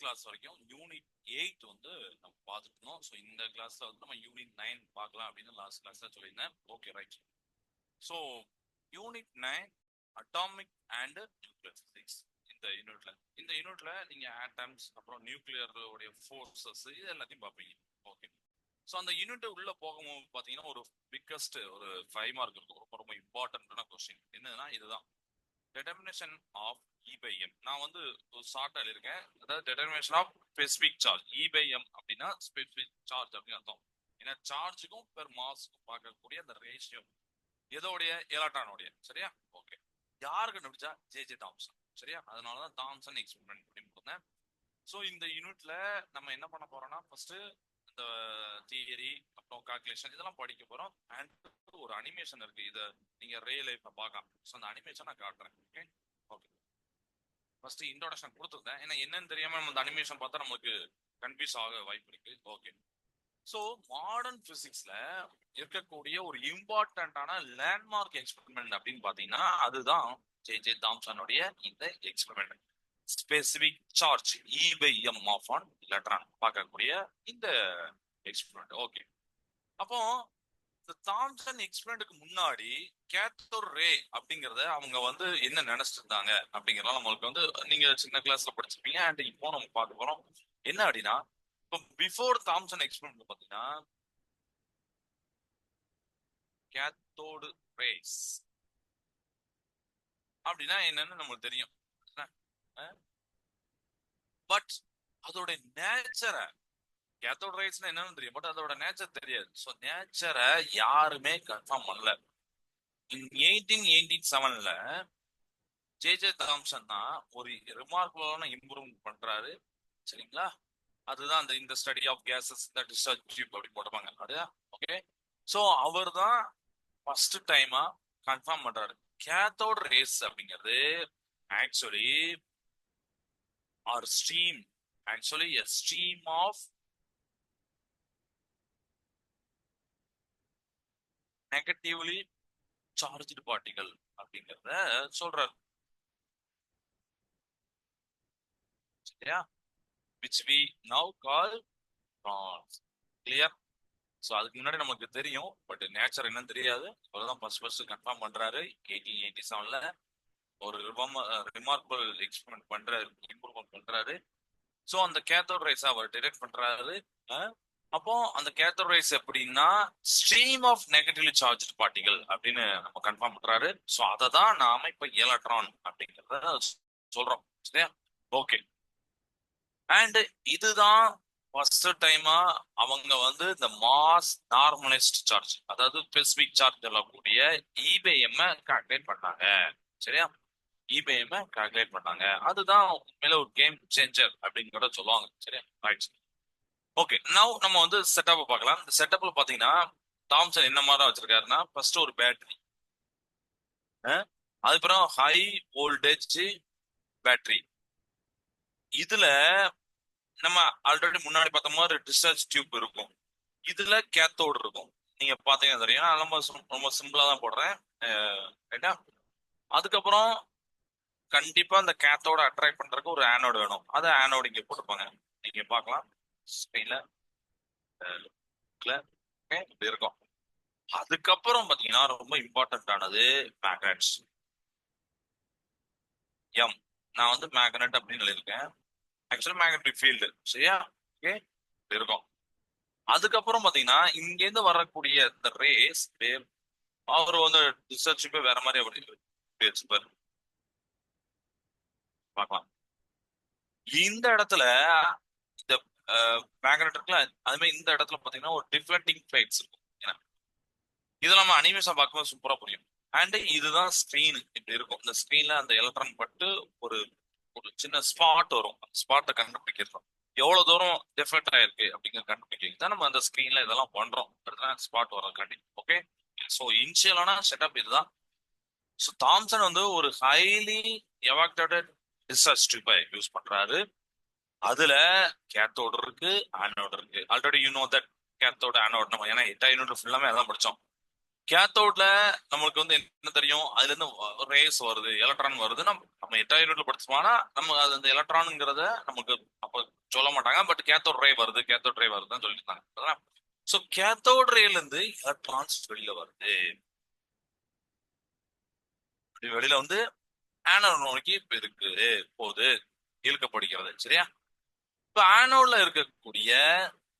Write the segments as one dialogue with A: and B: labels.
A: Class வரைக்கும் unit 8 வந்து நம்ம பார்த்துருக்கோம். ஸோ இந்த கிளாஸ்ல வந்து நம்ம யூனிட் 9 பார்க்கலாம் அப்படின்னு லாஸ்ட் கிளாஸ்ல சொல்லியிருந்தேன். Okay right. So unit 9 atomic and nuclear physics. இந்த யூனிட்ல நீங்க ஆட்டம்ஸ் அப்புறம் நியூக்ளியர் உடைய ஃபோர்ஸஸ் இது எல்லாத்தையும் பார்ப்பீங்க. ஓகே. ஸோ அந்த யூனிட் உள்ள போகும்போது பார்த்தீங்கன்னா ஒரு பிக்கஸ்ட் ஒரு 5 மார்க் இருக்கும். ரொம்ப ரொம்ப இம்பார்ட்டன்டான கொஸ்டின் என்னன்னா இதுதான் determination of E by M. நான் வந்து ஷார்ட்டா எழுதிருக்கேன். அதாவது determination of specific charge. E by M அப்படின்னா specific charge அப்படின்னு அர்த்தம். ஏன்னா சார்ஜுக்கும் பெர் மாஸ்க்கும் பார்க்கக்கூடிய அந்த ரேஷியோ எதோடைய எலக்ட்ரானோடைய. சரியா? ஓகே. யாரு கண்டுபிடிச்சா? J Thomson. சரியா? அதனாலதான் தாம்சன் எக்ஸ்பெரிமெண்ட் அப்படின்னு போனேன். ஸோ இந்த யூனிட்ல நம்ம என்ன பண்ண போறோம்னா ஃபர்ஸ்ட் இந்த தியரி அப்புறம் கால்குலேஷன் இதெல்லாம் படிக்க போறோம். அண்ட் ஒரு அனிமேஷன் இருக்கு, இதை நீங்க ரியல் லைஃப்ல பார்க்கலாம். ஸோ அந்த அனிமேஷன் நான் காட்டுறேன். Okay okay. ஃபர்ஸ்ட் இன்ட்ரோடக்ஷன் கொடுத்துருந்தேன். ஏன்னா என்னன்னு தெரியாம நம்ம அந்த அனிமேஷன் பார்த்தா நம்மளுக்கு கன்ஃபியூஸ் ஆக வாய்ப்பு இருக்கு. ஓகே. ஸோ மாடர்ன் பிசிக்ஸ்ல இருக்கக்கூடிய ஒரு இம்பார்ட்டன்டான லேண்ட்மார்க் எக்ஸ்பெரிமெண்ட் அப்படின்னு பாத்தீங்கன்னா அதுதான் ஜே தாம்சனுடைய இந்த experiment. Specific charge E by M of an electron பார்க்கக்கூடிய இந்த எக்ஸ்பெரிமெண்ட். ஓகே. அப்போ இந்த தாம்சன் எக்ஸ்பெரிமெண்ட்டுக்கு முன்னாடி கேத்தோட் ரே அப்படிங்கறத அவங்க வந்து என்ன நினைச்சிட்டு இருந்தாங்க அப்படிங்கறத நம்மளுக்கு வந்து நீங்க சின்ன கிளாஸ்ல படிச்சிருப்பீங்க. அண்ட் இப்போ நம்ம பார்க்க போறோம் என்ன அப்படின்னா இப்போ பிஃபோர் தாம்சன் எக்ஸ்பெரிமெண்ட் பாத்தீங்கன்னா கேத்தோடு ரேஸ் அப்படின்னா என்னன்னு நம்மளுக்கு தெரியும். பட் அதோட நேச்சரை கேத்தோட் ரேஸ்னா என்னன்னு தெரியும், பட் அதோட நேச்சர் தெரியாது. ஸோ நேச்சரை யாருமே கன்ஃபார்ம் பண்ணல. 1887ல ஜே தாம்சன் தான் ஒரு ரிமார்க்கபிளான இம்ப்ரூவ்மெண்ட் பண்றாரு. சரிங்களா? அதுதான் அந்த இந்த study of gases the discharge tube அப்படி போடுவாங்க. அதுதான் ஓகே. ஸோ அவர் தான் ஃபர்ஸ்ட் டைமா கன்ஃபார்ம் பண்றாரு கேத்தோட் ரேஸ் அப்படிங்கிறது actually are stream actually a stream of negatively charged particle அப்படிங்கிறத சொல்றாரு. சரியா? which we now call prons. Clear? So அதுக்கு முன்னாடி நமக்கு தெரியும், பட் நேச்சர் என்னன்னு தெரியாது. அவர்தான் ஃபர்ஸ்ட் கன்ஃபார்ம் பண்றாரு 1887ல. ஒரு ரிமார்க்கபிள் எக்ஸ்பெரிமெண்ட் பண்றாரு, இம்ப்ரூவ்மெண்ட் பண்றாரு. ஸோ அந்த கேத்தோட் ரேஸ் அவர் டிடெக்ட் பண்றாரு. அப்போ அந்த கேத்தோட் ரேஸ் எப்படின்னா stream of negatively charge particle அப்படின்னு நம்ம கன்ஃபார்ம் பண்றாரு. ஸோ அதை தான் நாம இப்ப எலக்ட்ரான் அப்படிங்கிறத சொல்றோம். சரியா? ஓகே. அண்ட் இதுதான் ஃபர்ஸ்ட் டைமா அவங்க வந்து இந்த மாஸ் நார்மலைஸ்ட் சார்ஜ் அதாவது ஸ்பெசிபிக் சார்ஜ் சொல்லக்கூடிய E by M கால்குலேட் பண்ணாங்க. சரியா? E by M கால்குலேட் பண்ணாங்க. அதுதான் உண்மையில ஒரு கேம் சேஞ்சர் அப்படிங்கிறத சொல்லுவாங்க. சரியா? ரைட். ஓகே. நவ் நம்ம வந்து செட்டப் பார்க்கலாம். இந்த செட்டப்ல பாத்தீங்கன்னா தாம்சன் என்ன மாதிரி வச்சிருக்காருன்னா ஃபர்ஸ்ட் ஒரு பேட்டரி, அதுக்கப்புறம் ஹை வோல்டேஜ் பேட்டரி. இதுல நம்ம ஆல்ரெடி முன்னாடி பார்த்த மாதிரி டிஸ்சார்ஜ் டியூப் இருக்கும், இதுல கேத்தோடு இருக்கும். நீங்க பாத்தீங்கன்னா தெரியும். நான் ரொம்ப சிம்பிளா தான் போடுறேன். ரைட்டா? அதுக்கப்புறம் கண்டிப்பா அந்த கேத்தோட அட்ராக்ட் பண்றதுக்கு ஒரு ஆனோடு வேணும். அது ஆனோடு இங்க போட்டுப்பாங்க. நீங்க பார்க்கலாம் ஸ்கிரீன்ல இப்படி இருக்கும். அதுக்கப்புறம் பாத்தீங்கன்னா ரொம்ப இம்பார்ட்டன்ட் ஆனது மேக்னெட்ஸ். எம் நான் வந்து மேக்னெட் அப்படின்னு எழுதியிருக்கேன். Actually magnetic field. சரியா? ஓகே இருக்கும். அதுக்கப்புறம் பாத்தீங்கன்னா இங்க இருந்து வரக்கூடிய இந்த ரேஸ் அவர் வந்து ரிசர்ச் வேற மாதிரி வச்சுப்பாரு. பார்க்கலாம். இந்த இடத்துல இந்த மேக்னெட் இருக்குல்ல, அது மாதிரி இந்த இடத்துல பாத்தீங்கன்னா ஒரு டிஃப்ளெக்டிங் பிளேட்ஸ் இருக்கும். இதெல்லாம் நம்ம அனிமேஷன் பார்க்கும்போது சூப்பரா புரியும். அண்ட் இதுதான் ஸ்கிரீன். இப்படி இருக்கும். இந்த ஸ்கிரீன்ல அந்த எலக்ட்ரான் பட்டு ஒரு ஒரு சின்ன ஸ்பாட் வரும். ஸ்பாட்டை கண்டுபிடிக்கிறோம் எவ்வளவு தூரம் டிஃபெக்ட் ஆயிருக்கு அப்படிங்கிற கண்டுபிடிக்கிறது தான் நம்ம அந்த ஸ்கிரீன்ல இதெல்லாம் பண்றோம். ஸ்பாட் வர்றதுக்காண்டி. ஓகே. ஸோ இனிஷியலான செட்டப் இதுதான். ஸோ தாம்சன் வந்து ஒரு ஹைலி எவாக்டேட்டட் டிஸ்சார்ஜ் டியூபை யூஸ் பண்றாரு. அதுல கேத்தோடு இருக்கு, ஆனோடு இருக்கு. ஆல்ரெடி யூ நோ தட் கேத்தோட ஆனோட் நம்ம ஏன்னா 8 யூனிட் ஃபுல்லாமே அதான் படிச்சோம். கேத்தோட்ல நம்மளுக்கு வந்து என்ன தெரியும், அதுல இருந்து ரேஸ் வருது, எலக்ட்ரான் வருது. நம்ம 8ஆம் யூனிட்ல படிச்சோம்னா நம்ம அது அந்த எலக்ட்ரானுங்கிறத நமக்கு அப்ப சொல்ல மாட்டாங்க. பட் கேத்தோட் ரே வருது, கேத்தோட் ரே வருதுன்னு சொல்லியிருந்தாங்க. சோ கேத்தோட் ரேல இருந்து எலக்ட்ரான்ஸ் வெளியில வருது. வெளியில வந்து ஆனோட் நோக்கி இருக்கு போகுது, இழுக்கப்படுகிறது. சரியா? இப்ப ஆனோட்ல இருக்கக்கூடிய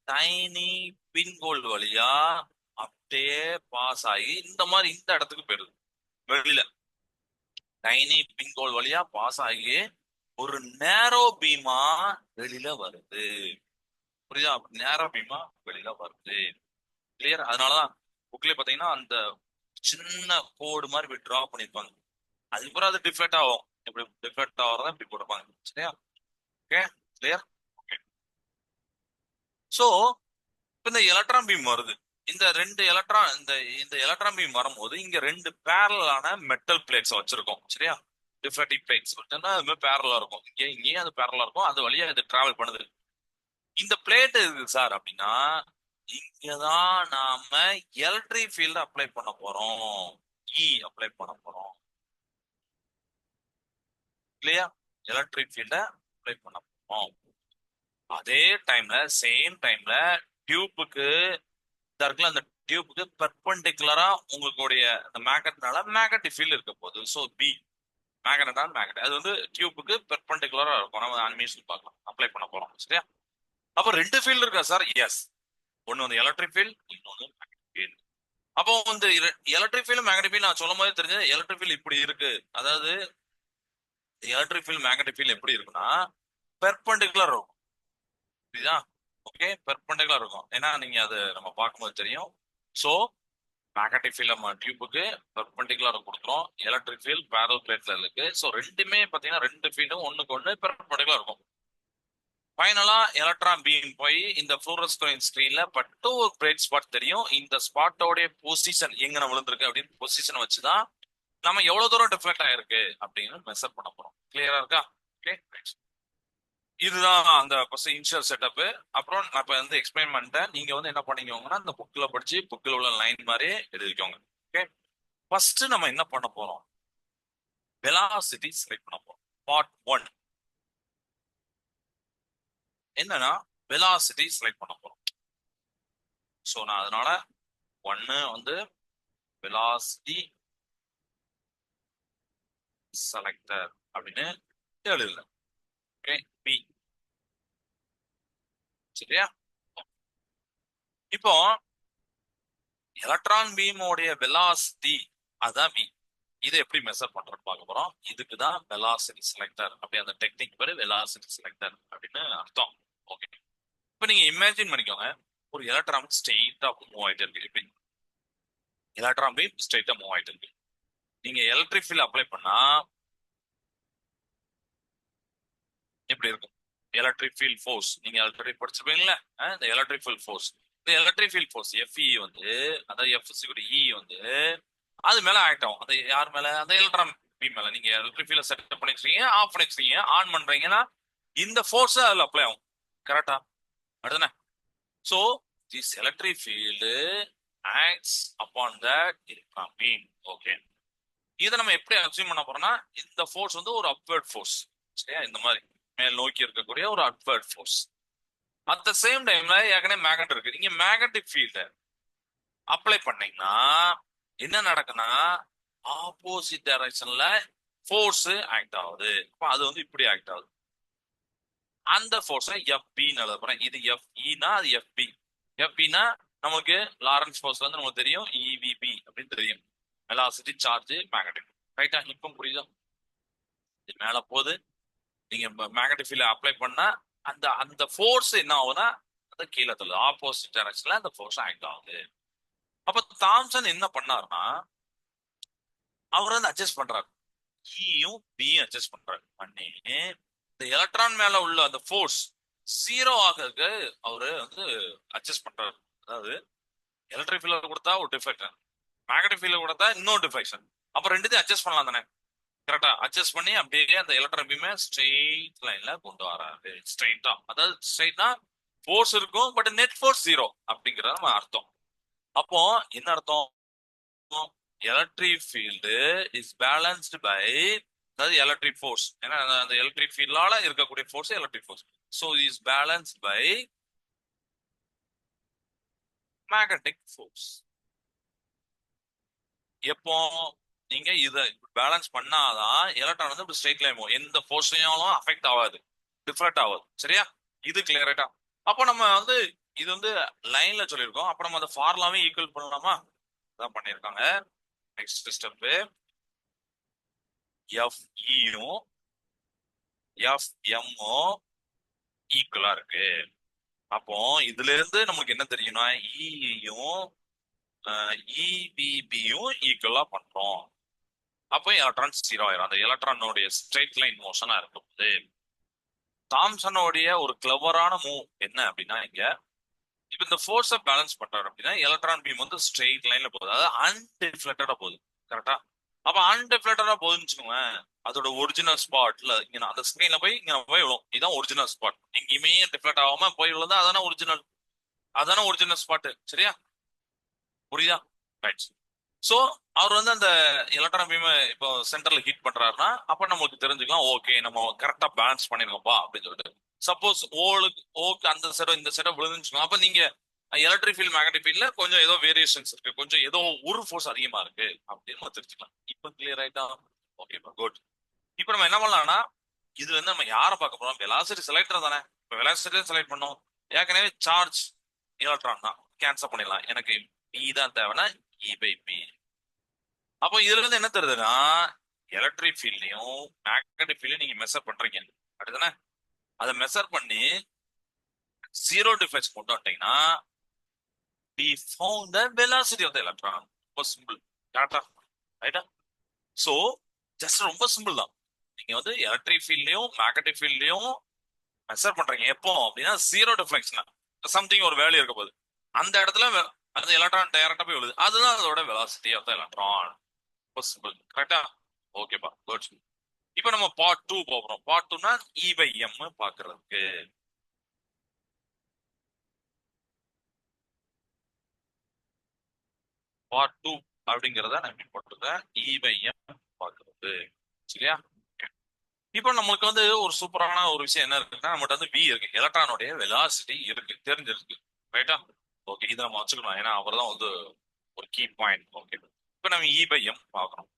A: டைனி பின்கோல் வழியா அப்படியே பாஸ் ஆகி இந்த மாதிரி இந்த இடத்துக்கு போயிருது. வெளியில டைனி பின்கோல் வழியா பாஸ் ஆகி ஒரு நேரோ பீமா வெளியில வருது. புரியுதா? நேரோ பீமா வெளியில வருது. கிளியர்? அதனாலதான் புக்லயே பாத்தீங்கன்னா அந்த சின்ன கோடு மாதிரி டிரா பண்ணிருப்பாங்க. அதுக்கப்புறம் அது டிஃப்ளெக்ட் ஆகும். இப்படி டிஃப்ளெக்ட் ஆகிறதா இப்படி போட்டிருப்பாங்க. சரியா? ஓகே. கிளியர்? ஓகே. சோ இப்ப இந்த எலக்ட்ரான் பீம் வருது. இந்த ரெண்டு எலக்ட்ரான் இந்த இந்த எலக்ட்ரான் பீம் வரும்போது இங்க ரெண்டு பேரலான மெட்டல் பிளேட்ஸ் வச்சிருக்கோம். சரியா? டிஃப்ளெக்டிங் பிளேட்ஸ் அது பேரலா இருக்கும். இங்கேயும் அது பேரலா இருக்கும். அது வழியா இது டிராவல் பண்ணுது. இந்த பிளேட் இருக்கு சார் அப்படின்னா இங்கதான் நாம எலக்ட்ரிக் ஃபீல்ட் அப்ளை பண்ண போறோம். அப்ளை பண்ண போறோம். இல்லையா? எலக்ட்ரிக் ஃபீல்ட அப்ளை பண்ண போறோம். அதே டைம்ல சேம் டைம்ல டியூப்புக்கு இருக்குல்ல, அந்த டியூப்புக்கு பெர்பெண்டிகுலரா உங்களுடைய அந்த மேக்னெட்னால மேக்னெட்டிக் ஃபீல்ட் இருக்க போகுது. So B magnet on magnet அது வந்து டியூப்புக்கு பெர்பெண்டிகுலரா இருக்கும். நம்ம அனிமேஷன் பார்க்கலாம். அப்ளை பண்ண போறோம். சரியா? அப்ப ரெண்டு ஃபீல்ட் இருக்கா சார்? எஸ். ஒன்னு வந்து எலக்ட்ரிக் ஃபீல்ட், இன்னொன்னு மேக்னெட்டிக் ஃபீல்ட். அப்போ வந்து எலக்ட்ரிக் ஃபீல்ட் மேக்னெட்டிக் ஃபீல்ட் நான் சொல்லும் போது தெரிஞ்சது எலக்ட்ரிக் ஃபீல்ட் இப்படி இருக்கு. அதாவது எலக்ட்ரிக் ஃபீல்ட் மேக்னெட்டிக் ஃபீல்ட் எப்படி இருக்குன்னா பெர்பெண்டிகுலர் இருக்கும். புரியுதா? ஓகே. பெர்பெண்டிகுலர் இருக்கும். ஏன்னா நீங்க அது நம்ம பார்க்கும்போது தெரியும். சோ மேக்னெட்டிக் ஃபீல்ட் நம்ம டியூபுக்கு பெர்பெண்டிகுலரா கொடுக்குறோம். எலக்ட்ரிக் ஃபீல்ட் பேரல் பிளேட்ல இருக்கு. சோ ரெண்டுமே பாத்தீங்கன்னா ரெண்டு ஃபீல்டும் ஒண்ணுக்கு ஒண்ணு பெர்பெண்டிகுலரா இருக்கும். ஃபைனலா எலக்ட்ரான் பீம் போய் இந்த ஃப்ளூரஸ்கோயின் ஸ்கிரீன்ல பட்டு ஒரு பிரைட் ஸ்பாட் தெரியும். இந்த ஸ்பாட்டோட பொசிஷன் எங்க விழுந்திருக்கு அப்படின்னு பொசிஷன் வச்சுதான் நம்ம எவ்வளவு தூரம் டிஃப்ளெக்ட் ஆயிருக்கு அப்படின்னு மெஷர் பண்ண போறோம். கிளியரா இருக்கா? ஓகே. இதுதான் அந்த ஃபர்ஸ்ட் இனிஷியல் செட்டப். அப்புறம் நான் இப்ப வந்து எக்ஸ்பிளைன் பண்ணிட்டேன். நீங்க வந்து என்ன பண்ணிக்கோங்கன்னா அந்த புக்ல படிச்சு புக்ல உள்ள லைன் மாதிரி எழுதிக்கோங்க. ஓகே. ஃபர்ஸ்ட் நம்ம என்ன பண்ண போறோம்? வெலாசிட்டி செலக்ட் பண்ண போறோம். பார்ட் 1 என்னன்னா வெலாசிட்டி செலக்ட் பண்ண போறோம். சோ நான் அதனால 1 வந்து வெலாசிட்டி செலக்டர் அப்படின்னு எழுதல. ஓகே. பி. சரியா? இப்போ எலக்ட்ரான் பீமோடைய வெலாசிட்டி அதான் பி. இதை எப்படி மெஷர் பண்றோம்னு பார்க்க போறோம். இதுக்கு தான் வெலாசிட்டி செலக்டர் அப்படி அந்த டெக்னிக் பேரு வெலாசிட்டி செலக்டர் அப்படின்னு அர்த்தம். ஓகே. இப்போ நீங்க இமேஜின் பண்ணிக்கோங்க, ஒரு எலக்ட்ரான் ஸ்ட்ரெயிட்டா மூவ் ஆயிட்டு இருக்கு. இப்படி எலக்ட்ரான் பீம் ஸ்ட்ரெயிட்டா மூவ் ஆயிட்டு இருக்கு. நீங்க எலக்ட்ரிக் ஃபீல்ட் அப்ளை பண்ணா எப்படி இருக்கும்? எலக்ட்ரிக் ஃபீல்ட் ஃபோர்ஸ் நீங்க எலக்ட்ரிக் படிச்சிருப்பீங்களா? இந்த எலக்ட்ரிக் ஃபீல்ட் ஃபோர்ஸ், இந்த எலக்ட்ரிக் ஃபீல்ட் ஃபோர்ஸ் எஃப்இ வந்து அதாவது எஃப் இ வந்து அது மேல ஆக்ட் ஆகும். அது யார் மேல? அந்த எலக்ட்ரான் பீம் மேல. நீங்க எலக்ட்ரிக் ஃபீல்ட் செட் பண்ணி வச்சிருக்கீங்க, ஆஃப் பண்ணி வச்சிருக்கீங்க, ஆன் பண்றீங்கன்னா இந்த ஃபோர்ஸ் அதுல அப்ளை ஆகும். கரெக்டா? அடுத்தானே? So this electric field acts upon that electron beam. Okay. இதை நம்ம எப்படி அச்சீவ் பண்ண போறோம்னா இந்த ஃபோர்ஸ் வந்து ஒரு அப்வர்ட் ஃபோர்ஸ். சரியா? இந்த மாதிரி மேல் நோக்கி இருக்கக்கூடிய ஒரு upward force. At the same டைம்ல ஏற்கனவே மேக்னெட் இருக்கு. நீங்க மேக்னெட்டிக் ஃபீல்ட அப்ளை பண்ணீங்கன்னா என்ன நடக்குன்னா ஆப்போசிட் டைரக்ஷன்ல ஃபோர்ஸ் ஆக்ட் ஆகுது. அப்ப அது வந்து இப்படி ஆக்ட் ஆகுது. அந்த ஃபோர்ஸை எஃப்பி எழுத போறேன். இது எஃப்இனா அது எஃப்பி. எஃப்பினா நமக்கு லாரன்ஸ் ஃபோர்ஸ் வந்து நமக்கு தெரியும், இவிபி அப்படின்னு தெரியும். Velocity charge magnetic. ரைட்டா? இப்போ புரியுதா? இது மேல போகுது. நீங்க மேக்னெட்டிக் ஃபீல்ட் அப்ளை பண்ணா அந்த அந்த ஃபோர்ஸ் என்ன ஆகுதுன்னா அது கீழே தள்ளுது. ஆப்போசிட் டைரக்ஷன்ல அந்த ஃபோர்ஸ் ஆக்ட் ஆகுது. அப்ப தாம்சன் என்ன பண்ணாருன்னா அவர் வந்து அட்ஜஸ்ட் பண்றாரு. ஈயும் பியும் அட்ஜஸ்ட் பண்றாரு. பண்ணி இந்த எலக்ட்ரான் மேல உள்ள அந்த ஃபோர்ஸ் ஜீரோ ஆகிறதுக்கு அவரு வந்து அட்ஜஸ்ட் பண்றாரு. அதாவது எலக்ட்ரிக் ஃபீல்ட் கொடுத்தா ஒரு டிஃபெக்ஷன், மேக்னெட்டிக் ஃபீல்ட் கொடுத்தா இன்னொரு டிஃபெக்ஷன். அப்ப ரெண்டுத்தையும் அட்ஜஸ்ட் பண்ணலாம் தானே? கரெக்டா? அட்ஜஸ்ட் பண்ணி அப்படியே அந்த எலக்ட்ரான் பீமை ஸ்ட்ரெயிட் லைன்ல கொண்டு வராரு. ஸ்ட்ரெயிட்டா, அதாவது ஸ்ட்ரெயிட்னா ஃபோர்ஸ் இருக்கும் பட் நெட் ஃபோர்ஸ் ஜீரோ அப்படிங்கறது நம்ம அர்த்தம். அப்போ என்ன அர்த்தம்? Electric field is balanced by, அதாவது எலக்ட்ரிக் ஃபோர்ஸ், ஏன்னா அந்த எலக்ட்ரிக் ஃபீல்டால இருக்கக்கூடிய force electric force. So is balanced by magnetic force. எப்போ நீங்க இதை பேலன்ஸ் பண்ணாதான் எலக்ட்ரான் வந்து ஸ்ட்ரெயிட் லைன் போகும், எந்த ஃபோர்ஸையும் அஃபெக்ட் ஆகாது, டிஃப்ளெக்ட் ஆகாது. சரியா? இது கிளியரேட்டா? அப்போ நம்ம வந்து இது வந்து லைன்ல சொல்லியிருக்கோம். அப்போ நம்ம அந்த ஃபார்முலாவே ஈக்குவல் பண்ணலாமா? அதான் பண்ணியிருக்காங்க. நெக்ஸ்ட் ஸ்டெப், எஃப்இயும் எஃப்எம்மும் ஈக்குவலா இருக்கு. அப்போ இதுல இருந்து நமக்கு என்ன தெரியும்னா இயும் இபிபியும் ஈக்குவலா பண்றோம். அப்போ எலக்ட்ரான் 0 ஆயிரும். அந்த எலக்ட்ரானோடைய ஸ்ட்ரெயிட் லைன் மோஷனா இருக்கும்போது தாம்சனோடைய ஒரு கிளவரான மூவ் என்ன அப்படின்னா, இங்க இப்ப இந்த ஃபோர்ஸை பேலன்ஸ் பண்றாரு அப்படின்னா எலக்ட்ரான் பீம் வந்து ஸ்ட்ரெயிட் லைன்ல போகுது, அதாவது அன்டிஃப்ளெக்டடா போகுது. கரெக்டா? அப்ப அன்டிஃப்ளெக்டடா போகுதுன்னு வச்சுக்கோங்களேன், அதோட ஒரிஜினல் ஸ்பாட்ல இங்க அந்த ஸ்கிரீன்ல போய் விழும். இதுதான் ஒரிஜினல் ஸ்பாட். எங்கேயுமே டிஃப்ளெக்ட் ஆகாம போய் விழுந்தா அதான ஒரிஜினல் ஸ்பாட். சரியா? புரியுதா? ரைட். சோ அவர் வந்து அந்த எலக்ட்ரான் பீம் இப்போ சென்டர்ல ஹீட் பண்றாருன்னா அப்ப நமக்கு தெரிஞ்சுக்கலாம், ஓகே நம்ம கரெக்டா பேலன்ஸ் பண்ணிருக்கோம்ப்பா அப்படின்னு சொல்லிட்டு. சப்போஸ் ஓக்கு அந்த சைடு இந்த சைடு விழுந்துச்சுக்கோங்க, அப்ப நீங்க எலக்ட்ரிக் ஃபீல்ட் மேக்னெட்டிக் ஃபீல்ட்ல கொஞ்சம் ஏதோ வேரியேஷன்ஸ் இருக்கு, கொஞ்சம் ஏதோ ஒரு ஃபோர்ஸ் அதிகமா இருக்கு அப்படின்னு நம்ம தெரிஞ்சுக்கலாம். இப்போ கிளியர் ஆயிட்டா? ஓகேப்பா, குட். இப்போ நம்ம என்ன பண்ணலாம்னா இதுல இருந்து நம்ம யாரை பார்க்க போறோம்? வெலாசிட்டி செலக்டர் தானே. இப்போ வெலாசிட்டி செலக்ட் பண்ணோம், ஏற்கனவே சார்ஜ் எலக்ட்ரான் தான், கேன்சல் பண்ணிடலாம். எனக்கு பி தான் தேவைன்னா இ பை பி. அப்போ இதுல இருந்து என்ன தெரியுதுன்னா எலக்ட்ரிக் ஃபீல்டையும் மேக்னெட்டிக் ஃபீல்டையும் நீங்க மெஷர் பண்றீங்க அப்படிதானே. அதை மெஷர் பண்ணி ஜீரோ டிஃபரன்ஸ் கொண்டு வந்துட்டீங்கன்னா we found the velocity of the electron. ரொம்ப சிம்பிள். கரெக்டா? ரைட்டா? சோ ஜஸ்ட் ரொம்ப சிம்பிள் தான். நீங்க வந்து எலக்ட்ரிக் ஃபீல்ட்லயும் மேக்னெட்டிக் ஃபீல்ட்லயும் மெஷர் பண்றீங்க எப்போ அப்படின்னா ஜீரோ டிஃபரன்ஸ்னா சம்திங் ஒரு வேல்யூ இருக்க போகுது, அந்த இடத்துல அந்த எலக்ட்ரான் டைரக்டா போய் விழுது, அதுதான் அதோட velocity of the electron. Simple. கரெக்டா? ஓகேப்பா, குட். இப்போ நம்ம பார்ட் 2 போறோம். பார்ட் 2னா இ பை எம் பாக்குறதுக்கு. பார்ட் 2 அப்படிங்கறத நான் போட்டுருக்கேன், இ பை எம் பாக்குறது. சரியா? இப்போ நமக்கு வந்து ஒரு சூப்பரான ஒரு விஷயம் என்ன இருக்குன்னா, நம்மகிட்ட வந்து வி இருக்கு, எலக்ட்ரானோடைய வெலாசிட்டி இருக்கு, தெரிஞ்சிருக்கு. ரைட்டா? ஓகே, இதை நம்ம வச்சுக்கணும், ஏன்னா அவர் தான் வந்து ஒரு கீ பாயிண்ட். ஓகே, இப்போ நம்ம இ பை எம் பார்க்கணும்.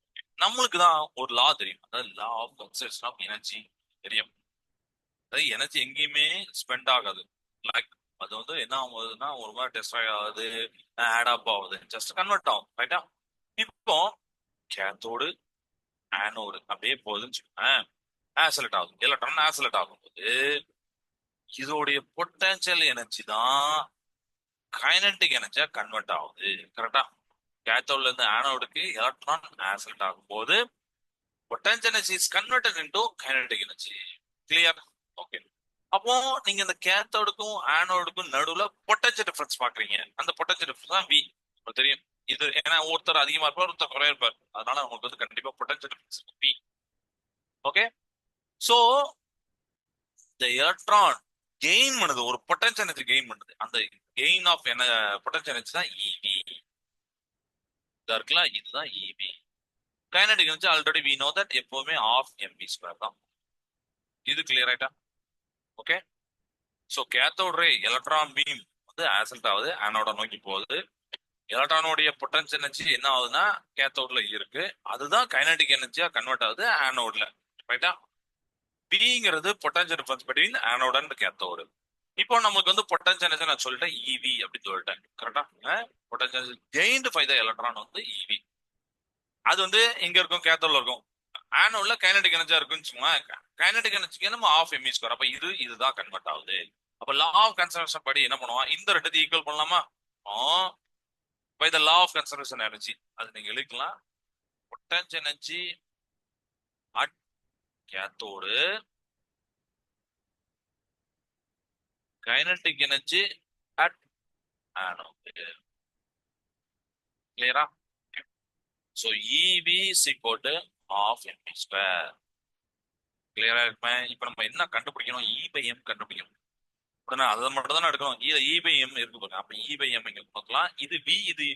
A: நம்மளுக்கு தான் ஒரு லா தெரியும், அதாவது law of conservation of energy தெரியும். அதாவது எனர்ஜி எங்கேயுமே ஸ்பெண்ட் ஆகாது. லைக் அது வந்து என்ன ஆகுதுன்னா ஒரு மாதிரி டெஸ்ட்ராய் ஆகுது, ஆட் அப் ஆகுது, ஜஸ்ட் கன்வெர்ட் ஆகும். ரைட்டா? இப்போ கேத்தோடு ஆனோடு அப்படியே போகுதுன்னு வச்சுக்கோங்க, ஆசலட் ஆகும், எலக்ட்ரான் ஆசலட் ஆகும்போது இதோடைய பொட்டன்சியல் எனர்ஜி தான் கைனடிக் எனர்ஜியா கன்வெர்ட் ஆகுது. கரெக்டா? கேத்தோட்ல இருந்து ஆனோடுக்கு எலக்ட்ரான் ஆசலட் ஆகும்போது potential energy is converted into kinetic energy. Clear? Okay. அப்போ நீங்க இந்த கேத்தோடுக்கும் ஆனோடுக்கும் நடுவுல பொட்டன்சியல் டிஃபரன்ஸ் பாக்குறீங்க, அந்த பொட்டன்சியல் டிஃபரன்ஸ் தான் வி. உங்களுக்கு தெரியும் இது, ஏன்னா ஒருத்தர் அதிகமா இருப்பார், ஒருத்தர் குறைய இருப்பார், அதனால உங்களுக்கு வந்து கண்டிப்பா potential difference B. Okay. So இந்த எலக்ட்ரான் கெயின் பண்ணுது, ஒரு பொட்டன்சியல் எனர்ஜி கெயின் பண்ணுது, அந்த கெயின் ஆஃப் என்ன பொட்டன்சியல் எனர்ஜி தான் இவி. இதா இருக்குல்ல, இதுதான் eV. Kinetic energy already we know that எப்பவுமே ஆஃப் எம்பி ஸ்கொயர் தான். இது கிளியர் ஆயிட்டா? Okay. So cathode ray electron beam வந்து ஆசல்ட் ஆகுது, ஆனோட நோக்கி போகுது. எலக்ட்ரானோடைய பொட்டன்சியல் எனர்ஜி என்ன ஆகுதுன்னா கேத்தோட்ல இருக்கு, அதுதான் கைனடிக் எனர்ஜியா கன்வெர்ட் ஆகுது ஆனோட்ல. ரைட்டா? பிங்கிறது potential difference between anode and cathode. இப்போ நமக்கு வந்து பொட்டன்சியல் எனர்ஜி நான் சொல்லிட்டேன் இவி அப்படின்னு சொல்லிட்டேன். கரெக்டா? Potential gained by the electron வந்து இவி. அது வந்து எங்க இருக்கும்? கேத்தோட்ல இருக்கும். ஆனோட்ல கைனடிக் எனர்ஜியா இருக்குன்னு வச்சுக்கோங்க, கைனடிக் எனர்ஜிக்கு நம்ம ஆஃப் எம்இ ஸ்கொயர். அப்ப இதுதான் கன்வெர்ட் ஆகுது. அப்ப லா ஆஃப் கன்சர்வேஷன் படி என்ன பண்ணுவோம், இந்த ரெண்டு ஈக்குவல் பண்ணலாமா? By the law of conservation energy அது நீங்க எழுதிக்கலாம். Potential energy at cathode, kinetic energy at anode. கிளியரா? So eV is equal to half ME square. கிளியரா இருக்குமே? இப்ப நம்ம என்ன கண்டுபிடிக்கணும்? இ பை எம் கண்டுபிடிக்கணும். உடனே அதை மட்டும் தானே எடுக்கணும், இ பை எம் இருக்கு பாருங்க. அப்ப இ பை எம் இங்க பார்க்கலாம், இது வி, இது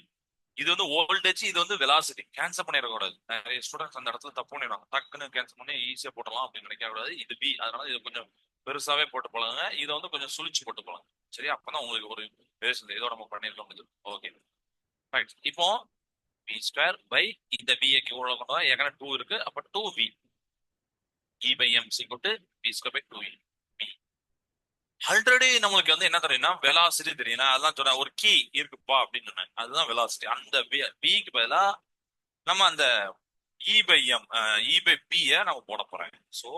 A: இது வந்து வோல்டேஜ், இது வந்து வெலாசிட்டி. கேன்சல் பண்ணிடக்கூடாது. நிறைய ஸ்டூடெண்ட்ஸ் அந்த இடத்துல தப்பு பண்ணிடுவாங்க. டக்குன்னு கேன்சல் பண்ணி ஈஸியா போட்டலாம் அப்படின்னு நினைக்க கூடாது. இது பி, அதனால இது கொஞ்சம் பெருசாவே போட்டு பழகுங்க. இதை வந்து கொஞ்சம் சுழிச்சு போட்டு பழகுங்க. சரி, அப்பதான் உங்களுக்கு ஒரு பேசுது ஏதோ நம்ம பண்ணிருக்க முடியுது. Okay right. இப்போ பி ஸ்கொயர் பை இந்த பிஏக்கு உள்ள கொண்டு வா, ஏற்கனவே 2 இருக்கு, அப்ப 2b இ பை எம் சிக்கோட்டு பி ஸ்கொயர் பை 2e. ஆல்ரெடி நம்மளுக்கு வந்து என்ன தெரியும்னா வெலாசிட்டி தெரியும். நான் அதான் சொன்னேன், ஒரு கீ இருக்குப்பா அப்படின்னு சொன்னேன். அதுதான் வெலாசிட்டி. அந்த பிக்கு பதிலா நம்ம அந்த இ பை எம் இ பை பியை நம்ம போட போறேன். ஸோ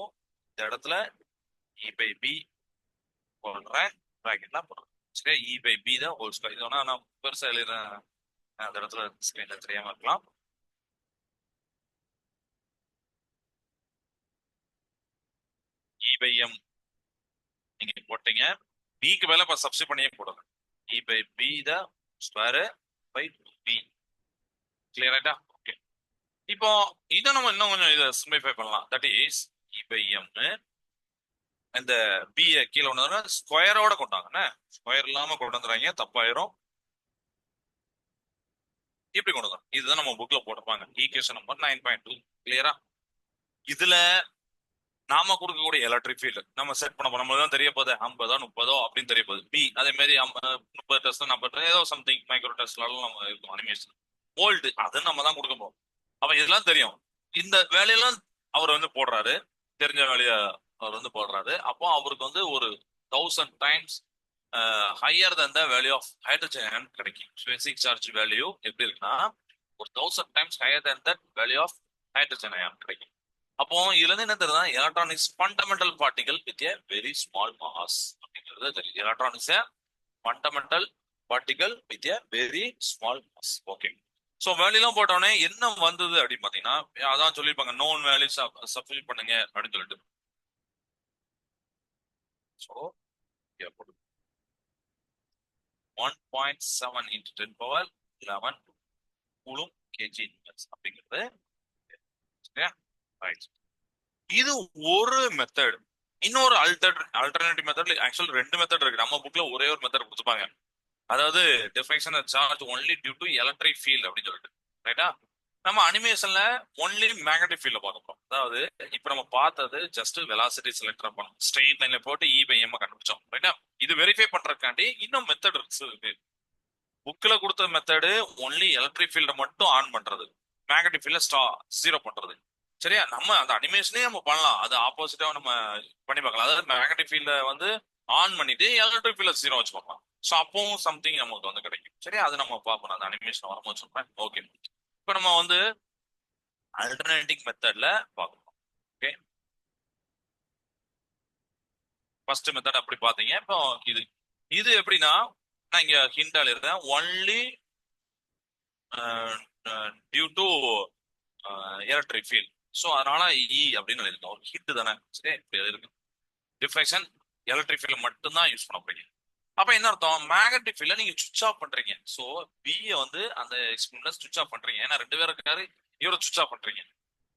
A: இந்த இடத்துல இ பை பி போடுறேன், ப்ராக்கெட்லாம் போடுறேன். சரி, இ பை பி தான் ஹோல் ஸ்கொயர். இது வேணா நான் பெருசா எழுதுறேன், அந்த இடத்துல ஸ்கிரீன்ல தெரியாம இருக்கலாம். இ பை எம் நீங்க போட்டீங்க, பிக்கு பதிலா இப்ப சப்ஸ்டிட் பண்ணியே போடுங்க. E by B the square by B. Clear ஆயிட்டா? ஓகே. இப்போ இதை நம்ம இன்னும் கொஞ்சம் இதை சிம்பிளிஃபை பண்ணலாம். தட் இஸ் இ பை எம்னு இந்த பி கீழே கொண்டு ஸ்கொயரோட கொண்டாங்க. ஸ்கொயர் இல்லாம கொண்டு வந்துறாங்க, தப்பாயிரும். இப்படி கொண்டு வந்தோம். இதுதான் நம்ம புக்ல போட்டிருப்பாங்க, ஈக்குவேஷன் நம்பர் 9.2. கிளியரா? இதுல நாம கொடுக்கக்கூடிய எலக்ட்ரிக் ஃபீல்டு நம்ம செட் பண்ண போறோம். நம்மளுக்கு தான் தெரிய போகுது 50 30 அப்படின்னு தெரிய போகுது. பி அதே மாதிரி 30 டெஸ்ட் 40 ஏதோ சம்திங் மைக்ரோ டெஸ்ட்லாம் நம்ம இருக்கும் அனிமேஷன். வோல்ட் அது நம்ம தான் கொடுக்க போறோம். அப்ப இதெல்லாம் தெரியும். இந்த வேலையெல்லாம் அவர் வந்து போடுறாரு, தெரிஞ்ச வேலைய அவர் வந்து போடுறாரு. அப்போ அவருக்கு வந்து ஒரு 1000 times higher than the value of hydrogen ion கிடைக்கும். பேசிக் சார்ஜ் வேல்யூ எப்படி இருக்குன்னா ஒரு 1000 times higher than that value of hydrogen ion கிடைக்கும். அப்போ இதுல இருந்து என்ன தெரியுதுன்னா electronics fundamental particle with a very small mass அப்படிங்கிறது தெரியும். Electronics fundamental particle with a very small mass. Okay. So வேல்யூலாம் போட்டோடனே என்ன வந்தது அப்படின்னு பாத்தீங்கன்னா, அதான் சொல்லியிருப்பாங்க நோன் வேல்யூ சப்ஸ்டிட் பண்ணுங்க அப்படின்னு சொல்லிட்டு. So 1.7 into 10 power 11 coulomb KG அப்படிங்கிறது. இது ஒரு மெத்தட். இன்னொரு ஆல்டர்னேட்டிவ் மெத்தட், ஆக்சுவல் 2 மெத்தட் இருக்கு. நம்ம புக்ல ஒரே ஒரு மெத்தட் கொடுத்துப்பாங்க, அதாவது differentiation charge only due to electric field அப்படின்னு சொல்லிட்டு. ரைட்டா? நம்ம அனிமேஷன்ல ஒன்லி மேக்னெட்டிக் ஃபீல்ட பார்க்க. அதாவது இப்ப நம்ம பார்த்தது ஜஸ்ட் வெலாசிட்டி செலக்ட் பண்ணோம், ஸ்ட்ரெயிட் லைன்ல போட்டு இ பை எம் கண்டுபிடிச்சோம். ரைட்டா? இது வெரிஃபை பண்றதுக்காண்டி இன்னும் மெத்தட் இருக்கு. புக்ல கொடுத்த மெத்தடு ஒன்லி எலக்ட்ரிக் ஃபீல்ட மட்டும் ஆன் பண்றது, மேக்னெட்டிக் ஃபீல்ட ஜீரோ பண்றது. சரியா? நம்ம அந்த அனிமேஷனே நம்ம பண்ணலாம், அது ஆப்போசிட்டா நம்ம பண்ணி பார்க்கலாம். அதாவது மேக்னெட்டிக் ஃபீல்ட வந்து ஆன் பண்ணிட்டு எலக்ட்ரிக் ஃபீல்ட ஜீரோ வச்சு பார்க்கலாம். ஸோ அப்பவும் சம்திங் நமக்கு வந்து கிடைக்கும். சரியா? அது நம்ம பார்ப்போம் அந்த அனிமேஷன் வரும்போது சொல்றேன். ஓகே. இப்போ நம்ம வந்து அல்டர்னேட்டிங் மெத்தட்ல பார்க்கணும். ஓகே, ஃபர்ஸ்ட் மெத்தட் அப்படி பார்த்தீங்க. இப்போ இது இது எப்படின்னா, நான் இங்க ஹிண்டால இருக்கேன், only due to electric field. So அதனால இ அப்படின்னு எழுதிருக்கோம், ஒரு ஹிட் தானே. சரி, இப்படி இருக்கு. டிஃப்ளெக்ஷன் எலக்ட்ரிக் ஃபீல்ட் மட்டும் தான் யூஸ் பண்ண போறீங்க. அப்ப என்ன அர்த்தம்? மேக்னெட்டிக் ஃபீல்ட நீங்க சுவிச் ஆஃப் பண்றீங்க. ஸோ பி வந்து அந்த எக்ஸ்பிரிமெண்ட்ல சுவிச் ஆஃப் பண்றீங்க. ஏன்னா 2 பேரும் இருக்காரு, இவரை சுவிச் ஆஃப் பண்றீங்க.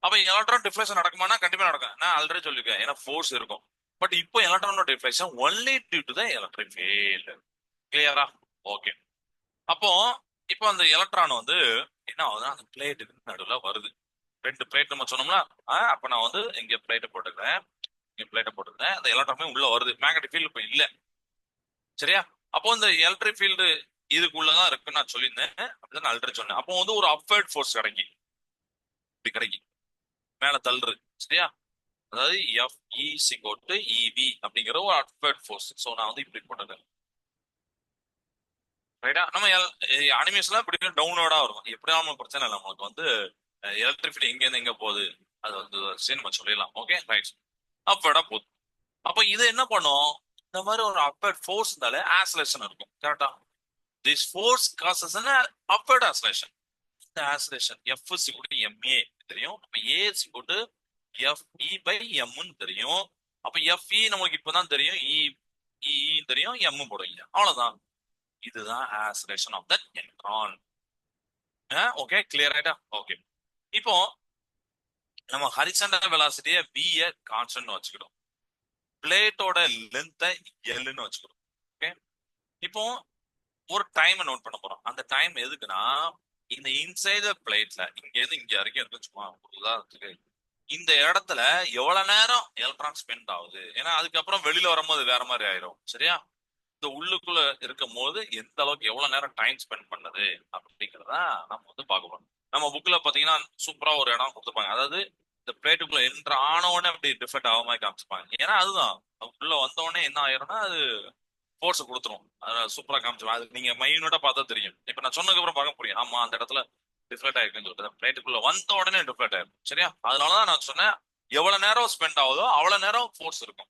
A: அப்ப எலக்ட்ரான் டிஃப்ளெக்ஷன் நடக்குமானா கண்டிப்பா நடக்கும். நான் ஆல்ரெடி சொல்லிருக்கேன், ஏன்னா ஃபோர்ஸ் இருக்கும். பட் இப்போ எலக்ட்ரானோட deflection only due to the electric field. கிளியரா? ஓகே. அப்போ இப்போ அந்த எலக்ட்ரான் வந்து என்ன ஆகுதுன்னா அந்த பிளேட்டுக்கு நடுவில் வருது. 2 பிளேட் நம்ம சொன்னோம்னா, அப்ப நான் வந்து இங்க பிளேட்டை போட்டுக்கிறேன், இங்க பிளேட்டை போட்டுக்கிறேன். அந்த எலக்ட்ரான் உள்ள வருது, மேக்னெட்டிக் ஃபீல்டு இப்ப இல்ல. சரியா? அப்போ இந்த எலக்ட்ரிக் ஃபீல்டு இதுக்குள்ளதான் இருக்குன்னு நான் சொல்லியிருந்தேன், அப்படிதான் நான் ஆல்ரெடி சொன்னேன். அப்போ வந்து ஒரு அப்வர்ட் ஃபோர்ஸ் கிடைக்கும், இப்படி கிடைக்கும், மேல தள்ளுறது. சரியா? அதாவது FE EV அப்படிங்கிற ஒரு அப்வர்ட் ஃபோர்ஸ். ஸோ நான் வந்து இப்படி போட்டுக்கிறேன். ரைட்டா? நம்ம அனிமேஷன்ல இப்படி டவுனோடா வரும், எப்படியாவது பிரச்சனை இல்லை. நம்மளுக்கு வந்து எலக்ட்ரிக் ஃபீல்டு எங்க இருந்து எங்க போகுது அது வந்து சரி நம்ம சொல்லிடலாம். Okay right. அப்வர்டா போகுது. அப்ப இது என்ன பண்ணும்? இந்த மாதிரி ஒரு அப்வர்ட் ஃபோர்ஸ் இருந்தாலே ஆசிலேஷன் இருக்கும். கரெக்டா? This force causes upward oscillation. இந்த ஆசிலேஷன் F MA தெரியும், அப்ப A FE by M தெரியும். அப்ப FE நமக்கு இப்பதான் தெரியும், E தெரியும், M போடுவீங்க, அவ்வளவுதான். இதுதான் oscillation of that electron. Okay, clear ஆயிட்டா? ஓகே. இப்போ நம்ம ஹரிசாண்டல் வெலாசிட்டியை V கான்ஸ்டன்ட் வச்சுக்கிடும், பிளேட்டோட லென்த்தை Lன்னு வச்சுக்கிறோம். ஓகே. இப்போ ஒரு டைம் நோட் பண்ண போறோம். அந்த டைம் எதுக்குன்னா இந்த இன்சைட் பிளேட்ல இங்க இருந்து இங்க வரைக்கும் இருக்கு சும்மா ஒரு உதாரணத்துக்கு. இந்த இடத்துல எவ்வளவு நேரம் எலக்ட்ரான் ஸ்பெண்ட் ஆகுது, ஏன்னா அதுக்கப்புறம் வெளியில வரும்போது வேற மாதிரி ஆயிரும். சரியா? இந்த உள்ளுக்குள்ள இருக்கும் போது எந்த அளவுக்கு எவ்வளவு நேரம் டைம் ஸ்பெண்ட் பண்ணது அப்படிங்கிறத நம்ம வந்து பார்க்க போறோம். நம்ம புக்ல பாத்தீங்கன்னா சூப்பரா ஒரு இடம் கொடுத்துருப்பாங்க. அதாவது இந்த பிளேட்டுக்குள்ள என்ட்ரு ஆன உடனே அப்படி டிஃபெக்ட் ஆகாம மாதிரி காமிச்சிருப்பாங்க. ஏன்னா அதுதான் உள்ள வந்த உடனே என்ன ஆயிரும்னா அது ஃபோர்ஸ் கொடுத்துரும். அதனால சூப்பரா காமிச்சிருவாங்க. அது நீங்க மைனூட்டா பார்த்தா தெரியும். இப்ப நான் சொன்னதுக்கு அப்புறம் பார்க்க புரியும். ஆமா அந்த இடத்துல டிஃப்ளெக்ட் ஆயிருக்குன்னு சொல்லிட்டு பிளேட்டுக்குள்ள வந்த உடனே டிஃப்ளெக்ட் ஆயிரும். சரியா? அதனாலதான் நான் சொன்னேன் எவ்வளவு நேரம் ஸ்பெண்ட் ஆகுதோ அவ்வளவு நேரம் ஃபோர்ஸ் இருக்கும்.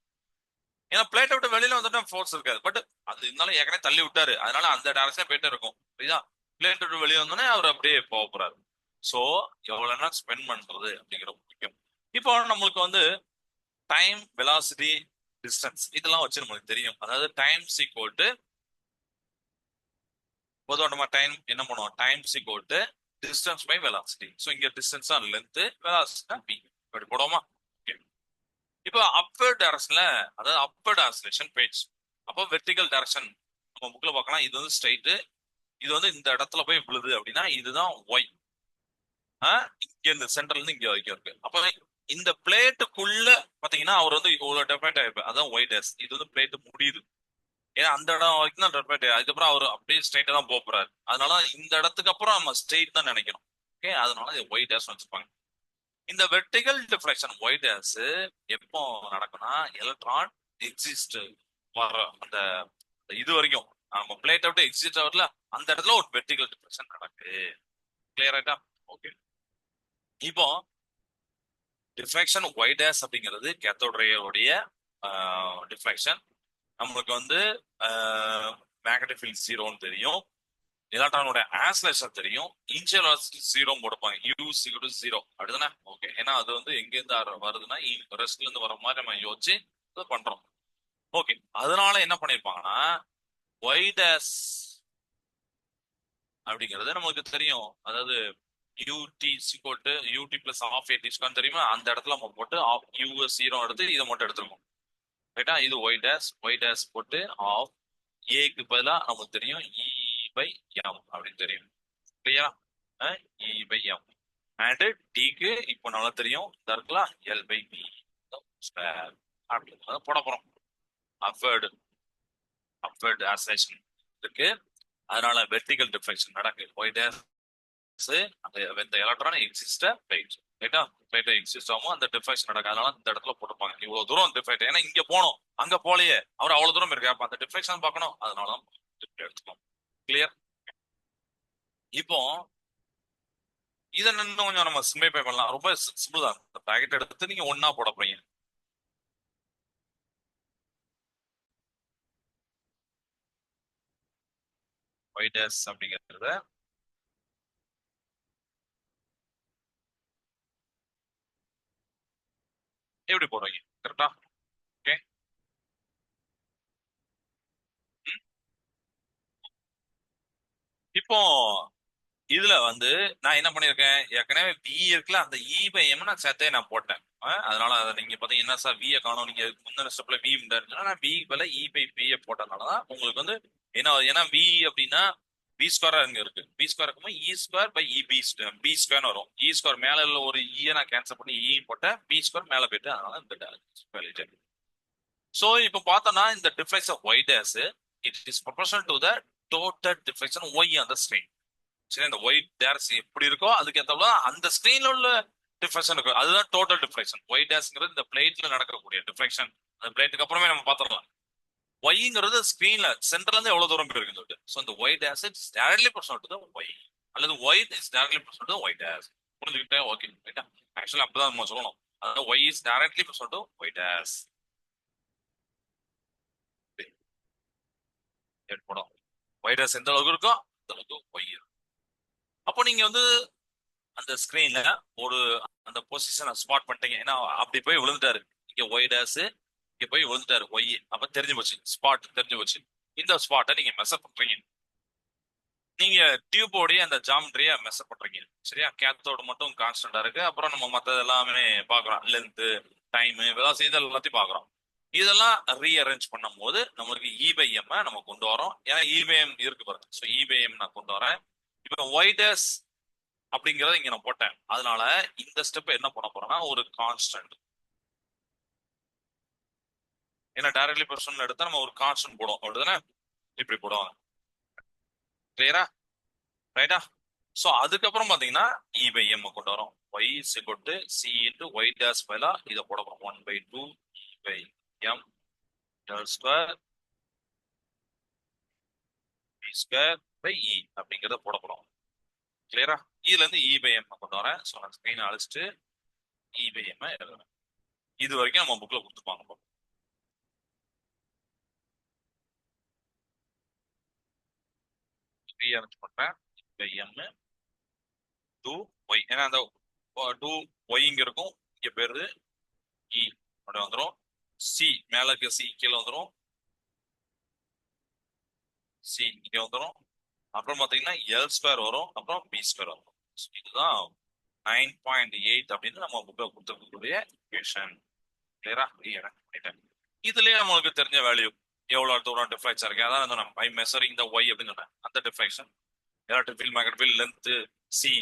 A: ஏன்னா பிளேட்டை விட்டு வெளியில வந்துட்டா ஃபோர்ஸ் இருக்காது. பட் அது இருந்தாலும் ஏற்கனவே தள்ளி விட்டாரு, அதனால அந்த டைரக்ஷன் போயிட்டே இருக்கும். புரியுதா? பிளேட் விட்டு வெளியே வந்தோடனே அவர் அப்படியே போக போறாரு. சோ எவ்வளவு நேரம் ஸ்பெண்ட் பண்றது அப்படிங்கிறது முக்கியம். இப்போ நம்மளுக்கு வந்து டைம், வெலாசிட்டி, டிஸ்டன்ஸ் இதெல்லாம் வச்சு நம்மளுக்கு தெரியும். அதாவது டைம் ஈக்குவல் டு, பொதுவாக நம்ம டைம் என்ன பண்ணுவோம், time equal to distance by velocity. So இங்க டிஸ்டன்ஸ் தான் லென்த், வெலாசிட்டி பி. இப்படி போடுவோமா? இப்போ அப்வர்ட் டைரக்ஷன்ல, அதாவது அப்வர்ட் ஆசிலேஷன் பேஜ். அப்போ வெர்டிகல் டைரக்ஷன் நம்ம புக்ல பார்க்கலாம். இது வந்து ஸ்ட்ரைட், இது வந்து இந்த இடத்துல போய் விழுது அப்படின்னா இதுதான் ஒய். இங்க இருந்து சென்டர்ல இருந்து இங்க வரைக்கும் இருக்கு. அப்ப இந்த பிளேட்டுக்குள்ள பாத்தீங்கன்னா அவர் வந்து இவ்வளவு டெஃபரேட் ஆயிருப்பாரு, அதான் ஒய் டேஸ். இது வந்து பிளேட் முடியுது, ஏன்னா அந்த இடம் வரைக்கும் தான் டெஃபரேட். அதுக்கப்புறம் அவர் அப்படியே ஸ்ட்ரைட்டா தான் போறாரு. அதனால இந்த இடத்துக்கு அப்புறம் நம்ம ஸ்ட்ரெயிட் தான் நினைக்கணும். ஓகே, அதனால இது ஒய் டேஸ் வச்சிருப்பாங்க. இந்த வெர்டிகல் டிஃப்ளெக்ஷன் ஒய் டேஸ் எப்போ நடக்கும்னா எலக்ட்ரான் எக்ஸிஸ்ட் வர அந்த இது வரைக்கும், நம்ம பிளேட் விட்டு எக்ஸிஸ்ட் ஆகல அந்த இடத்துல ஒரு வெர்டிகல் டிஃப்ளெக்ஷன் நடக்கு. கிளியர் ஆயிட்டா? ஓகே. இப்போ டிஃப்ளெக்ஷன் ஒய் டேஸ் அப்படிங்கிறது கேத்தோட் ரேயோடைய டிஃப்ளெக்ஷன். நம்மளுக்கு வந்து மேக்னெட்டிக் ஃபீல்ட் ஜீரோன்னு தெரியும், எலக்ட்ரானோட ஆஸ்லேஷன் தெரியும், இனிஷியல் ஜீரோ போடுப்பாங்க, யூ சிக்வல் டு ஜீரோ அப்படிதானே? ஓகே, ஏன்னா அது வந்து எங்க இருந்து வருதுன்னா ரெஸ்ட்ல இருந்து வர மாதிரி நம்ம யோசிச்சு இதை பண்றோம். ஓகே, அதனால என்ன பண்ணிருப்பாங்கன்னா ஒய் டேஸ் அப்படிங்கிறது நம்மளுக்கு தெரியும். அதாவது UT equal to UT plus half A T square தெரியுமா? அந்த இடத்துல நம்ம போட்டு ஆஃப் யூ ஜீரோ எடுத்து இதை மட்டும் எடுத்துருக்கோம். ரைட்டா? இது ஒய் டேஸ் போட்டு ஆஃப் ஏக்கு பதிலா நமக்கு தெரியும் இ பை எம் அப்படின்னு தெரியும். இல்லையா? இ பை எம். அண்ட் டிக்கு இப்போ நல்லா தெரியும், இந்த இருக்கலாம் எல் பை பி ஸ்கொயர் அப்படின்னு போட போறோம். அப்வர்டு அப்வர்டு ஆசிலேஷன் இருக்கு, அதனால வெர்டிகல் டிஃப்ளெக்ஷன் நடக்கு. ஒய் டேஸ் அந்த எலக்ட்ரான் எக்ஸிஸ்ட் பிளேட், ரைட்டா? பிளேட் எக்ஸிஸ்ட் ஆகும், அந்த டிஃப்ளெக்ஷன் நடக்கும். அதனால இந்த இடத்துல போட்டுப்பாங்க இவ்வளவு தூரம் டிஃப்ளெக்ட். ஏன்னா இங்க போனோம் அங்க போலையே, அவர் அவ்வளவு தூரம் இருக்கு, அப்ப அந்த டிஃப்ளெக்ஷன் பார்க்கணும், அதனால எடுத்துக்கணும். கிளியர்? இப்போ இதை இன்னும் கொஞ்சம் நம்ம சிம்பிளிஃபை பண்ணலாம். ரொம்ப சிம்பிள் தான். இந்த பாக்கெட் எடுத்து நீங்க ஒன்னா போட போறீங்க. ஒய் டேஸ் அப்படிங்கிறத எப்படி போடுறீங்க? கரெக்டா? ஓகே. இப்போ இதுல வந்து நான் என்ன பண்ணிருக்கேன், ஏற்கனவே வி இருக்குல்ல, அந்த இ பை எம் நான் சேர்த்தே நான் போட்டேன். அதனால அதை நீங்க பாத்தீங்கன்னா சார் வியை காணும், நீங்க முந்தின ஸ்டெப்ல வி இருந்துச்சுன்னா நான் வி பல இ பை பி போட்டதுனாலதான் உங்களுக்கு வந்து என்ன, ஏன்னா வி அப்படின்னா பி ஸ்கொயர் இங்க இருக்கு, பி ஸ்கொயர் இருக்கும்போது E square by E B B square வரும். இ ஸ்கொயர் மேல உள்ள ஒரு இ நான் கேன்சல் பண்ணி இ போட்டேன், பி ஸ்கொயர் மேல போயிட்டு, அதனால இந்த சோ இப்போ பார்த்தோம்னா இந்த deflection Y does it is proportional to the total deflection Y on the screen. சரி, இந்த ஒய் டேஸ் எப்படி இருக்கோ அதுக்கு ஏற்ற அந்த ஸ்கிரீன்ல உள்ள டிஃப்ளெக்ஷன் இருக்கும், அதுதான் டோட்டல் டிஃப்ளெக்ஷன். ஒய் டேஸ்ங்கிறது இந்த பிளேட்ல நடக்கக்கூடிய டிஃப்ளெக்ஷன். அந்த பிளேட்டுக்கு அப்புறமே நம்ம பார்த்துடலாம். ஒய்ங்கிறது ஸ்கிரீன்ல சென்டர்ல இருந்து எவ்வளவு தூரம் இருக்குன்னு சொல்லிட்டு. ஸோ இந்த Y dash is directly proportional to the Y, அல்லது Y is directly proportional to Y dash. புரிஞ்சுக்கிட்டே? ஓகே, ரைட்டா? ஆக்சுவலி அப்படிதான் நம்ம சொல்லணும். அதாவது Y is directly proportional to Y dash. ஏற்படும் ஒய் டேஸ் எந்த அளவுக்கு இருக்கோ அந்த அளவுக்கு ஒய் இருக்கும். அப்போ நீங்க வந்து அந்த ஸ்கிரீன்ல ஒரு அந்த பொசிஷனை ஸ்பாட் பண்ணிட்டீங்க. ஏன்னா அப்படி போய் விழுந்துட்டாரு, இங்க ஒய் டேஸ் இங்க போய் விழுந்துட்டாரு ஒய், அப்ப தெரிஞ்சு போச்சு, ஸ்பாட் தெரிஞ்சு போச்சு. இந்த ஸ்பாட்டை நீங்க மெஷர் பண்றீங்க. நீங்க டியூபோடைய அந்த ஜாமெட்ரிய மெஷர் பண்றீங்க. சரியா? கேத்தோடு மட்டும் கான்ஸ்டன்டா இருக்கு, அப்புறம் நம்ம மற்றது எல்லாமே பாக்குறோம், லென்த், டைம், வெலாசிட்டி இது எல்லாத்தையும் பாக்குறோம். இதெல்லாம் ரீஅரேஞ்ச் பண்ணும் போது நம்மளுக்கு இ பை எம் நம்ம கொண்டு வரோம். ஏன்னா இ பை எம் இருக்கு பாருங்க. ஸோ இ பை எம் நான் கொண்டு வரேன். இப்போ ஒய் டேஸ் அப்படிங்கறத இங்க நான் போட்டேன். அதனால இந்த ஸ்டெப் என்ன பண்ண போறேன்னா ஒரு கான்ஸ்டன்ட். ஏன்னா டைரக்ட்லி பர்சனல் எடுத்தா நம்ம ஒரு கான்ஸ்டன்ட் போடுவோம் அப்படிதானே, இப்படி போடுவாங்க. கிளியரா? ரைட்டா? சோ அதுக்கப்புறம் பாத்தீங்கன்னா இ பை எம் கொண்டு வரோம். y is equal to c into y dash பதிலா இதை போட போறோம். 1/2 e by m del square b square by e அப்படிங்கறத போட போறோம். கிளியரா? இதுல இருந்து இ பை எம் கொண்டு வரேன். ஸோ நான் ஸ்கிரீனை அழிச்சிட்டு இ பை எம் எழுதுறேன். இது வரைக்கும் நம்ம புக்ல கொடுத்துருப்பாங்க. ரீஅரேஞ்ச் பண்றேன். பை எம் டூ ஒய், ஏன்னா அந்த டூ ஒய் இங்க இருக்கும், இங்க பேரு இ அப்படி வந்துடும். சி மேல இருக்க சி கீழே வந்துடும், சி இங்க வந்துடும். அப்புறம் பாத்தீங்கன்னா எல் ஸ்கொயர் வரும், அப்புறம் பி ஸ்கொயர் வரும். இதுதான் 9.8 அப்படின்னு நம்ம புக்ல கொடுத்துருக்கக்கூடிய ஈக்குவேஷன். கிளியரா? இதுலயே நம்மளுக்கு தெரிஞ்ச வேல்யூ எவ்வளவு தூரம் டிஃபரன்ஸ் இருக்கு, அதான் நம்ம பை மெஷரிங் த ஒய் அப்படின்னு சொன்னேன். அந்த டிஃபரன்ஷன் electric field, magnetic field, length, C,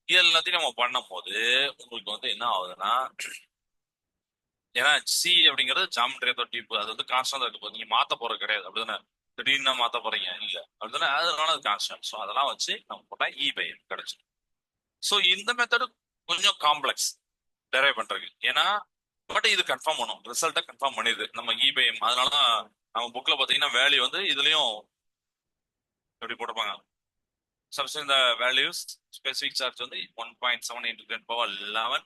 A: இது எல்லாத்தையும் நம்ம பண்ணும் போது உங்களுக்கு வந்து என்ன ஆகுதுன்னா, ஏன்னா சி அப்படிங்கிறது ஜாமெட்ரி ஆஃப் தி டியூப், அது வந்து கான்ஸ்டன்டா இருக்கு, நீங்க மாத்த போறது கிடையாது அப்படிதானே, திடீர்னு மாத்த போறீங்க இல்ல அப்படிதானே, அதனால அது கான்ஸ்டன்ட். ஸோ அதெல்லாம் வச்சு நம்ம போட்டா இ பை கிடைச்சு. ஸோ இந்த மெத்தடு கொஞ்சம் காம்ப்ளெக்ஸ் டெரைவ் பண்றது, ஏன்னா பட் இது கன்ஃபார்ம் பண்ணும், ரிசல்ட்டை கன்ஃபார்ம் பண்ணிடுது நம்ம இ பை எம். அதனால நம்ம புக்ல பாத்தீங்கன்னா வேல்யூ வந்து இதுலயும் எப்படி போட்டிருப்பாங்க, substitute the values, specific charge வந்து 1.7 into 10 power 11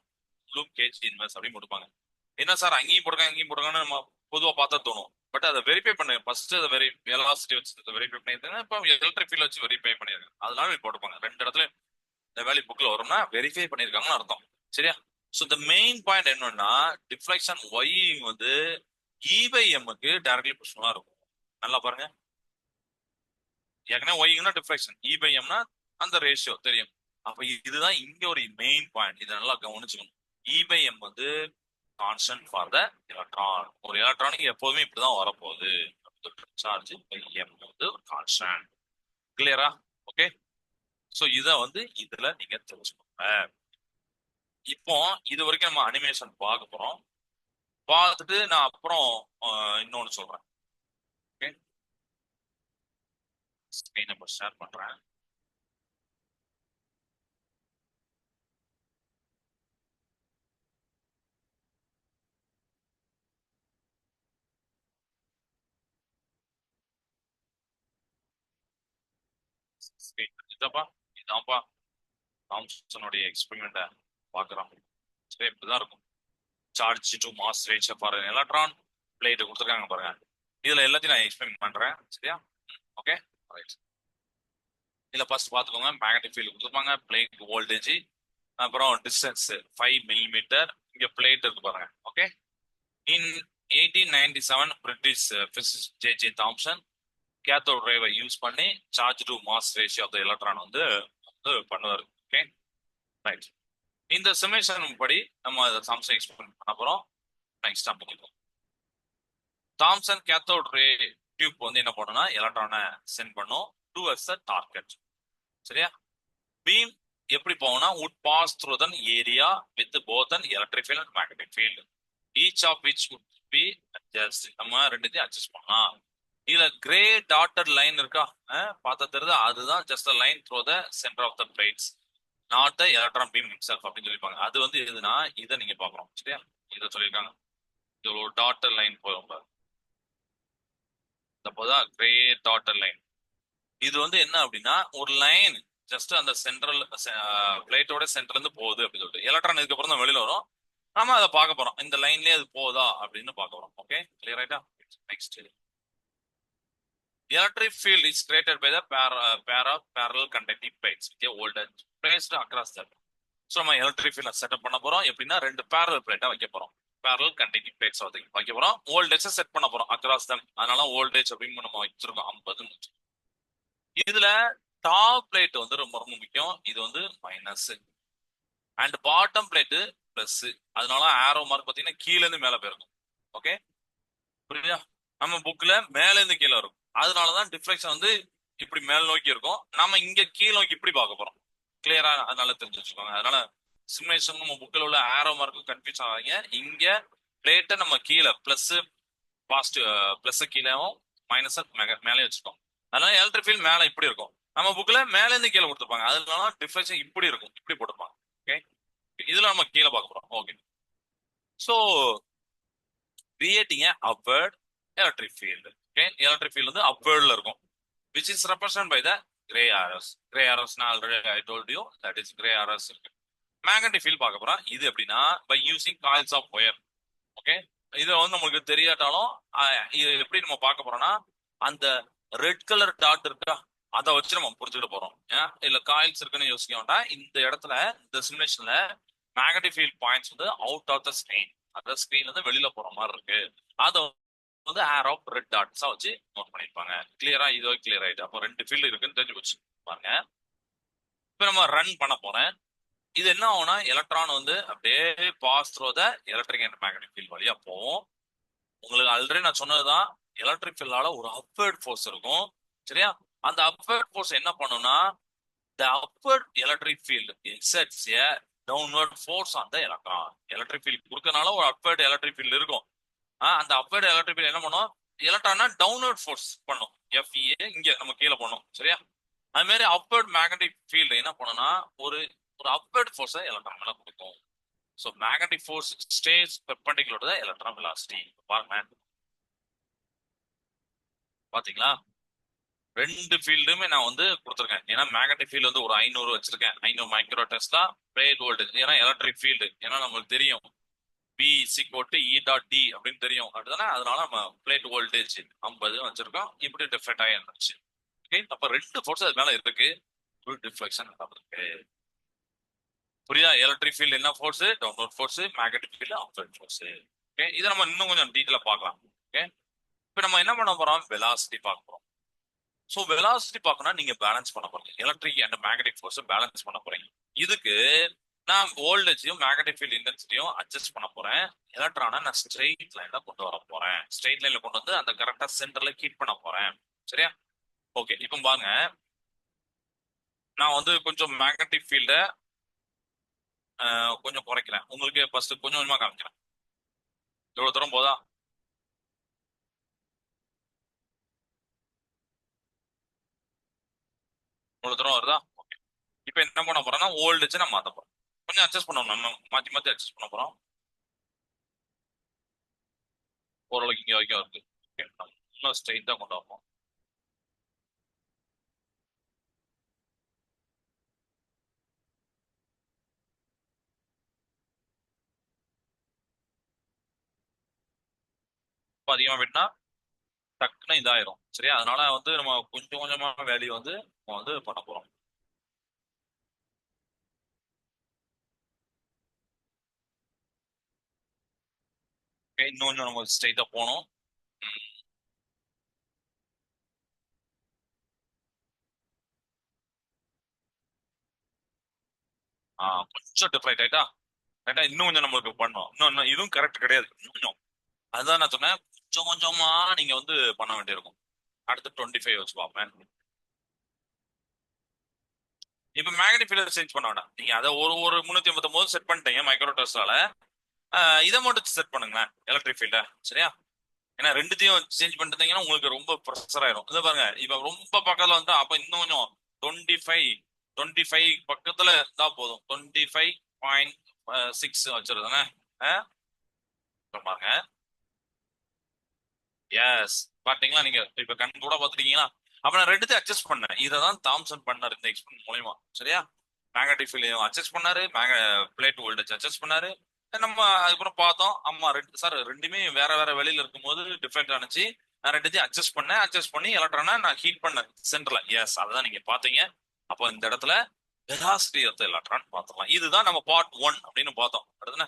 A: coulomb kg inverse அப்படின்னு போட்டுப்பாங்க. என்ன சார் அங்கேயும் போடுறாங்க இங்கேயும் போடுறாங்கன்னு நம்ம பொதுவா பார்த்தா தோணும். பட் அதை வெரிஃபை பண்ணுங்க ஃபர்ஸ்ட், அதை வெலாசிட்டி வச்சு வெரிஃபை பண்ணிருக்காங்க, இப்போ எலக்ட்ரிக் ஃபீல்ட் வச்சு வெரிஃபை பண்ணிருக்காங்க, அதனால போட்டுப்பாங்க. ரெண்டு இடத்துல இந்த வேல்யூ புக்ல வரும்னா வெரிஃபை பண்ணிருக்காங்கன்னு அர்த்தம். சரியா? ஸோ இந்த மெயின் பாயிண்ட் என்னன்னா, டிஃப்ளெக்ஷன் ஒய் வந்து இ பை எம்முக்கு டைரக்ட்லி ப்ரொபோர்ஷனலா இருக்கும். நல்லா பாருங்க, ஏற்கனவே ஒய்னா டிஃப்ளெக்ஷன், இ பை எம்னா அந்த ரேஷியோ தெரியும். அப்ப இதுதான் இங்க ஒரு மெயின் பாயிண்ட், இதை நல்லா கவனிச்சுக்கணும். இ பை எம் வந்து கான்ஸ்டன்ட் ஃபார் த எலக்ட்ரான். ஒரு எலக்ட்ரானிக் எப்போதுமே இப்படிதான் வரப்போகுது. சார்ஜ் பை எம் வந்து கான்ஸ்டன்ட். கிளியரா? ஓகே. சோ இத வந்து இதுல நீங்க தெரிஞ்சுக்கோங்க. இப்போ இது வரைக்கும் நம்ம அனிமேஷன் பார்க்க போறோம். பார்த்துட்டு நான் அப்புறம் இன்னொன்னு சொல்றேன். ஓகே, ஸ்கிரீன் நம்பர் ஷேர் பண்றேன். இதாப்பா, இதான்ப்பா தாம்சனுடைய எக்ஸ்பெரிமெண்ட்டை பார்க்குறோம். சரி, இப்படிதான் இருக்கும். Charge to mass ratio for electron plate கொடுத்துருக்காங்க பாருங்க. இதுல எல்லாத்தையும் நான் எக்ஸ்பிளைன் பண்றேன். சரியா? Okay, right. இதுல ஃபர்ஸ்ட் பாத்துக்கோங்க, மேக்னெட்டிக் ஃபீல்டு கொடுத்துருப்பாங்க, பிளேட் வோல்டேஜ், அப்புறம் டிஸ்டன்ஸ் 5 மில்லிமீட்டர், இங்க பிளேட் இருக்கு பாருங்க. Okay. In 1897 British physicist J Thomson cathode ரேவை யூஸ் பண்ணி charge to mass ratio of the electron வந்து பண்ணுவார். Okay, right. இந்த சமேஷன் படி நம்ம அதை தாம்சன் எக்ஸ்பிளைன் பண்ண போறோம். Next topic. Thomson cathode ray tube வந்து என்ன பண்ணும்னா எலக்ட்ரானை சென்ட் பண்ணும் டுவர்ட்ஸ் த டார்கெட். சரியா? பீம் எப்படி போகும்னா would pass through an area with both an electric field and magnetic field, each of which would be adjusted. நம்ம ரெண்டுத்தையும் அட்ஜஸ்ட் பண்ணலாம். இதுல கிரே டாட்டட் லைன் இருக்கா, பார்த்தா தெரியுது, அதுதான் just line through the centre of the plates, not the electron beam itself அப்படின்னு சொல்லிருப்பாங்க. அது வந்து எதுனா இதை நீங்க பார்க்கணும். சரியா? இதை சொல்லியிருக்காங்க. இது ஒரு டாட்டட் லைன் போகும், அப்போதான் கிரே டாட்டட் லைன். இது வந்து என்ன அப்படின்னா ஒரு லைன் ஜஸ்ட் அந்த சென்ட்ரல் பிளேட்டோட சென்டர்ல இருந்து போகுது அப்படின்னு சொல்லிட்டு, எலக்ட்ரான் இதுக்கப்புறம் தான் வெளியில வரும், நாம அதை பார்க்க போறோம், இந்த லைன்லயே அது போதா அப்படின்னு பார்க்க போறோம். ஓகே, கிளியர் ஆயிட்டா? Next, electric field is created by the pair of parallel conducting plates with a voltage placed across them. So நம்ம எலக்ட்ரிக் ஃபீல்ட் செட்டப் பண்ண போறோம் எப்படின்னா, ரெண்டு பேரல் பிளேட்டா வைக்க போறோம், பேரல் கண்டக்டிங் பிளேட்ஸ் வைக்க போறோம், வோல்டேஜ் செட் பண்ண போறோம் அக்ராஸ் தம். அதனால வோல்டேஜ் அப்படின்னு நம்ம வச்சிருக்கோம் 50. இதுல டாப் பிளேட் வந்து ரொம்ப ரொம்ப முக்கியம், இது வந்து minus, and bottom plate plus. அதனால ஆரோ மார்க் பாத்தீங்கன்னா கீழ இருந்து மேல போயிருக்கும். ஓகே, புரியுதா? நம்ம புக்ல மேல இருந்து கீழே இருக்கும், அதனாலதான் டிஃப்ளெக்ஷன் வந்து இப்படி மேல் நோக்கி இருக்கும், நம்ம இங்க கீழ் நோக்கி இப்படி பார்க்க போறோம். கிளியரா அதனால தெரிஞ்சு வச்சுக்கோங்க. அதனால சிமுலேஷன் நம்ம புக்கில் உள்ள ஆரோ மார்க்கும் கன்ஃபியூஸ் ஆகாதீங்க. இங்க பிளேட்டை நம்ம கீழே பிளஸ் பாசிட்டிவ் பிளஸ் கீழேவும் மைனஸ் மேலே வச்சுக்கோம். அதனால எலக்ட்ரிக் ஃபீல்ட் மேல இப்படி இருக்கும். நம்ம புக்ல மேல இருந்து கீழே கொடுத்துருப்பாங்க, அதனால டிஃபரன்ஸ் இப்படி இருக்கும், இப்படி போட்டிருப்பாங்க. ஓகே, இதுல நம்ம கீழே பார்க்க போறோம். Okay, so creating upward electric field. Okay, electric field வந்து அப்வர்ட்ல இருக்கும், which is represented by the gray arrows. Gray arrows நான் already I told you that is gray arrows இருக்கு. மேக்னெட்டிக் ஃபீல்ட் பார்க்க போறோம். இது எப்படின்னா by using coils of wire. Okay, இது வந்து நமக்கு தெரியாட்டாலும் இது எப்படி நம்ம பார்க்க போறோம்னா அந்த ரெட் கலர் டாட் இருக்கா அதை வச்சு நம்ம புரிஞ்சுக்கிட்டு போறோம். இல்ல காயில்ஸ் இருக்குன்னு யோசிக்க வேண்டாம். இந்த இடத்துல இந்த சிமுலேஷன்ல மேக்னெட்டிக் ஃபீல்ட் பாயிண்ட்ஸ் வந்து அவுட் ஆஃப் த ஸ்கிரீன், அந்த ஸ்கிரீன்ல இருந்து வெளியில போற மாதிரி இருக்கு. அதை வந்து ஏர் ஆஃப் ரெட் டாட்ஸா வச்சு நோட் பண்ணிருப்பாங்க. கிளியரா இது கிளியர் ஆயிட்டு அப்போ ரெண்டு ஃபீல்டு இருக்குன்னு தெரிஞ்சு போச்சு பாருங்க. இப்ப நம்ம ரன் பண்ண போறேன். இது என்ன ஆகும்னா எலக்ட்ரான் வந்து அப்படியே pass through the electric and magnetic field வழியா போகும். உங்களுக்கு ஆல்ரெடி நான் சொன்னதுதான், எலக்ட்ரிக் ஃபீல்டால ஒரு அப்வர்ட் ஃபோர்ஸ் இருக்கும். சரியா, அந்த அப்வர்ட் ஃபோர்ஸ் என்ன பண்ணும்னா the upward electric field exerts a downward force on the electron. Electric field கொடுக்கறனால ஒரு அப்வர்ட் எலக்ட்ரிக் ஃபீல்ட் இருக்கும். அந்த அப்வர்ட் எலக்ட்ரிக் ஃபீல்ட் என்ன பண்ணும், எலக்ட்ரானா டவுன்வர்ட் ஃபோர்ஸ் பண்ணும், FE இங்க நம்ம கீழே பண்ணும். சரியா, அது மாதிரி அப்வர்ட் மேக்னெட்டிக் ஃபீல்டு என்ன பண்ணும்னா ஒரு ஒரு அப்வர்ட் ஃபோர்ஸை எலக்ட்ரான் மேல கொடுக்கும். So magnetic force stay perpendicular to the electron velocity. பாருங்க, பாத்தீங்களா ரெண்டு ஃபீல்டுமே நான் வந்து கொடுத்துருக்கேன். ஏன்னா மேக்னெட்டிக் ஃபீல்டு வந்து ஒரு 500 வச்சிருக்கேன், 500 மைக்ரோ டெஸ்லா பிளேட் வோல்டேஜ். ஏன்னா எலக்ட்ரிக் ஃபீல்டு, ஏன்னா நம்மளுக்கு தெரியும் B equal to E dot T அப்படின்னு தெரியும் அப்படிதானே. அதனால நம்ம பிளேட் வோல்டேஜ் 50 வச்சிருக்கோம். இப்படி டிஃபரெண்ட் ஆகி இருந்துச்சு. ஓகே, அப்ப ரெண்டு ஃபோர்ஸ் அது மேல இருக்கு, ஒரு டிஃப்ளெக்ஷன் இருக்கு. புரியுதா, எலக்ட்ரிக் ஃபீல்டு என்ன force, downward force, magnetic field upward force. Okay, இதை நம்ம இன்னும் கொஞ்சம் டீட்டெயிலா பார்க்கலாம். ஓகே, இப்போ நம்ம என்ன பண்ண போறோம், வெலாசிட்டி பார்க்க போறோம். ஸோ வெலாசிட்டி பார்க்கணும், நீங்க பேலன்ஸ் பண்ண போறீங்க, electric and magnetic force balance பண்ண போறீங்க. இதுக்கு நான் வோல்டேஜையும் மேக்னெட்டிக் ஃபீல்ட் இன்டென்சிட்டியும் அட்ஜஸ்ட் பண்ண போறேன். எலக்ட்ரானை நான் ஸ்ட்ரெயிட் லைன்ல கொண்டு வர போறேன். ஸ்ட்ரெயிட் லைன்ல கொண்டு வந்து அந்த கரெக்டா சென்டர்ல கீப் பண்ண போறேன். சரியா, ஓகே. இப்போ பாருங்க, நான் வந்து கொஞ்சம் மேக்னெட்டிக் ஃபீல்ட கொஞ்சம் குறைக்கிறேன். உங்களுக்கு ஃபர்ஸ்ட் கொஞ்சம் கொஞ்சமா காமிக்கிறேன். எவ்வளவு தூரம் போதா, இவ்வளவு தூரம் வருதா? ஓகே, இப்போ என்ன பண்ண போறேன்னா வோல்டேஜ் நான் மாத்த போறேன். கொஞ்சம் அட்ஜஸ்ட் பண்ணணும், நம்ம மாத்தி மாத்தி அட்ஜஸ்ட் பண்ண போறோம். ஓரளவுக்கு இங்க வரைக்கும் இருக்கு. ஓகே, இன்னும் ஸ்ட்ரெயிட்டா கொண்டு வரணும். அதிகமா விட்டா டக்குன்னு இதாயிரும். சரியா, அதனால வந்து நம்ம கொஞ்சம் கொஞ்சமான வேல்யூ வந்து நம்ம வந்து பண்ண போறோம். இன்னும் கொஞ்சம் நம்ம ஸ்ட்ரைட்டா போகணும். கொஞ்சம் டிஃபரைட் ஆயிட்டா ரைட்டா, இன்னும் கொஞ்சம் நம்மளுக்கு பண்ணணும். இன்னும் இதுவும் கரெக்ட் கிடையாது, இன்னும் கொஞ்சம். அதுதான் நான் சொன்னேன், கொஞ்சம் கொஞ்சமா நீங்க வந்து பண்ண வேண்டியிருக்கும். அடுத்து 25 வச்சு பார்ப்பேன். இப்ப மேக்னெட்டிக் ஃபீல்ட் சேஞ்ச் பண்ண வேண்டாம், நீங்க அதை ஒரு 389 செட் பண்ணிட்டீங்க மைக்ரோ டெஸ்லால. இதை மட்டும் செட் பண்ணுங்க எலக்ட்ரிக் ஃபீல்ட. சரியா, ஏன்னா ரெண்டுத்தையும் சேஞ்ச் பண்ணிட்டீங்கன்னா உங்களுக்கு ரொம்ப ப்ரெஷர் ஆயிரும். இதை பாருங்க, இப்ப ரொம்ப பக்கத்துல வந்து அப்ப இன்னும் கொஞ்சம் 25 பக்கத்துல இருந்தா போதும். 25.6 வச்சிருந்தானே பாருங்க. எஸ், பாத்தீங்களா, நீங்க இப்ப கண் கூட பாத்துட்டீங்களா. அப்ப நான் ரெண்டுத்தையும் அட்ஜஸ்ட் பண்ணேன். இதை தான் தாம்சன் பண்ணாரு இந்த எக்ஸ்பெரிமெண்ட் மூலயமா. சரியா, மேக்னெட்டிக் ஃபீல்டையும் அட்ஜஸ்ட் பண்ணாரு, பிளேட் வோல்டேஜ் அட்ஜஸ்ட் பண்ணாரு. நம்ம அதுக்கப்புறம் பார்த்தோம், ஆமா ரெண்டு சார் ரெண்டுமே வேற வேற வெளியில இருக்கும்போது டிஃபரெண்ட் ஆனிச்சு. நான் ரெண்டுத்தையும் அட்ஜஸ்ட் பண்ணேன், அட்ஜஸ்ட் பண்ணி எலக்ட்ரானை நான் ஹீட் பண்ணேன் சென்டர்ல. எஸ், அதுதான் நீங்க பாத்தீங்க. அப்போ இந்த இடத்துல வெலாசிட்டி ஆஃப் எலக்ட்ரான் பார்த்துக்கலாம். இதுதான் நம்ம பார்ட் 1 அப்படின்னு பார்த்தோம். அடுத்துன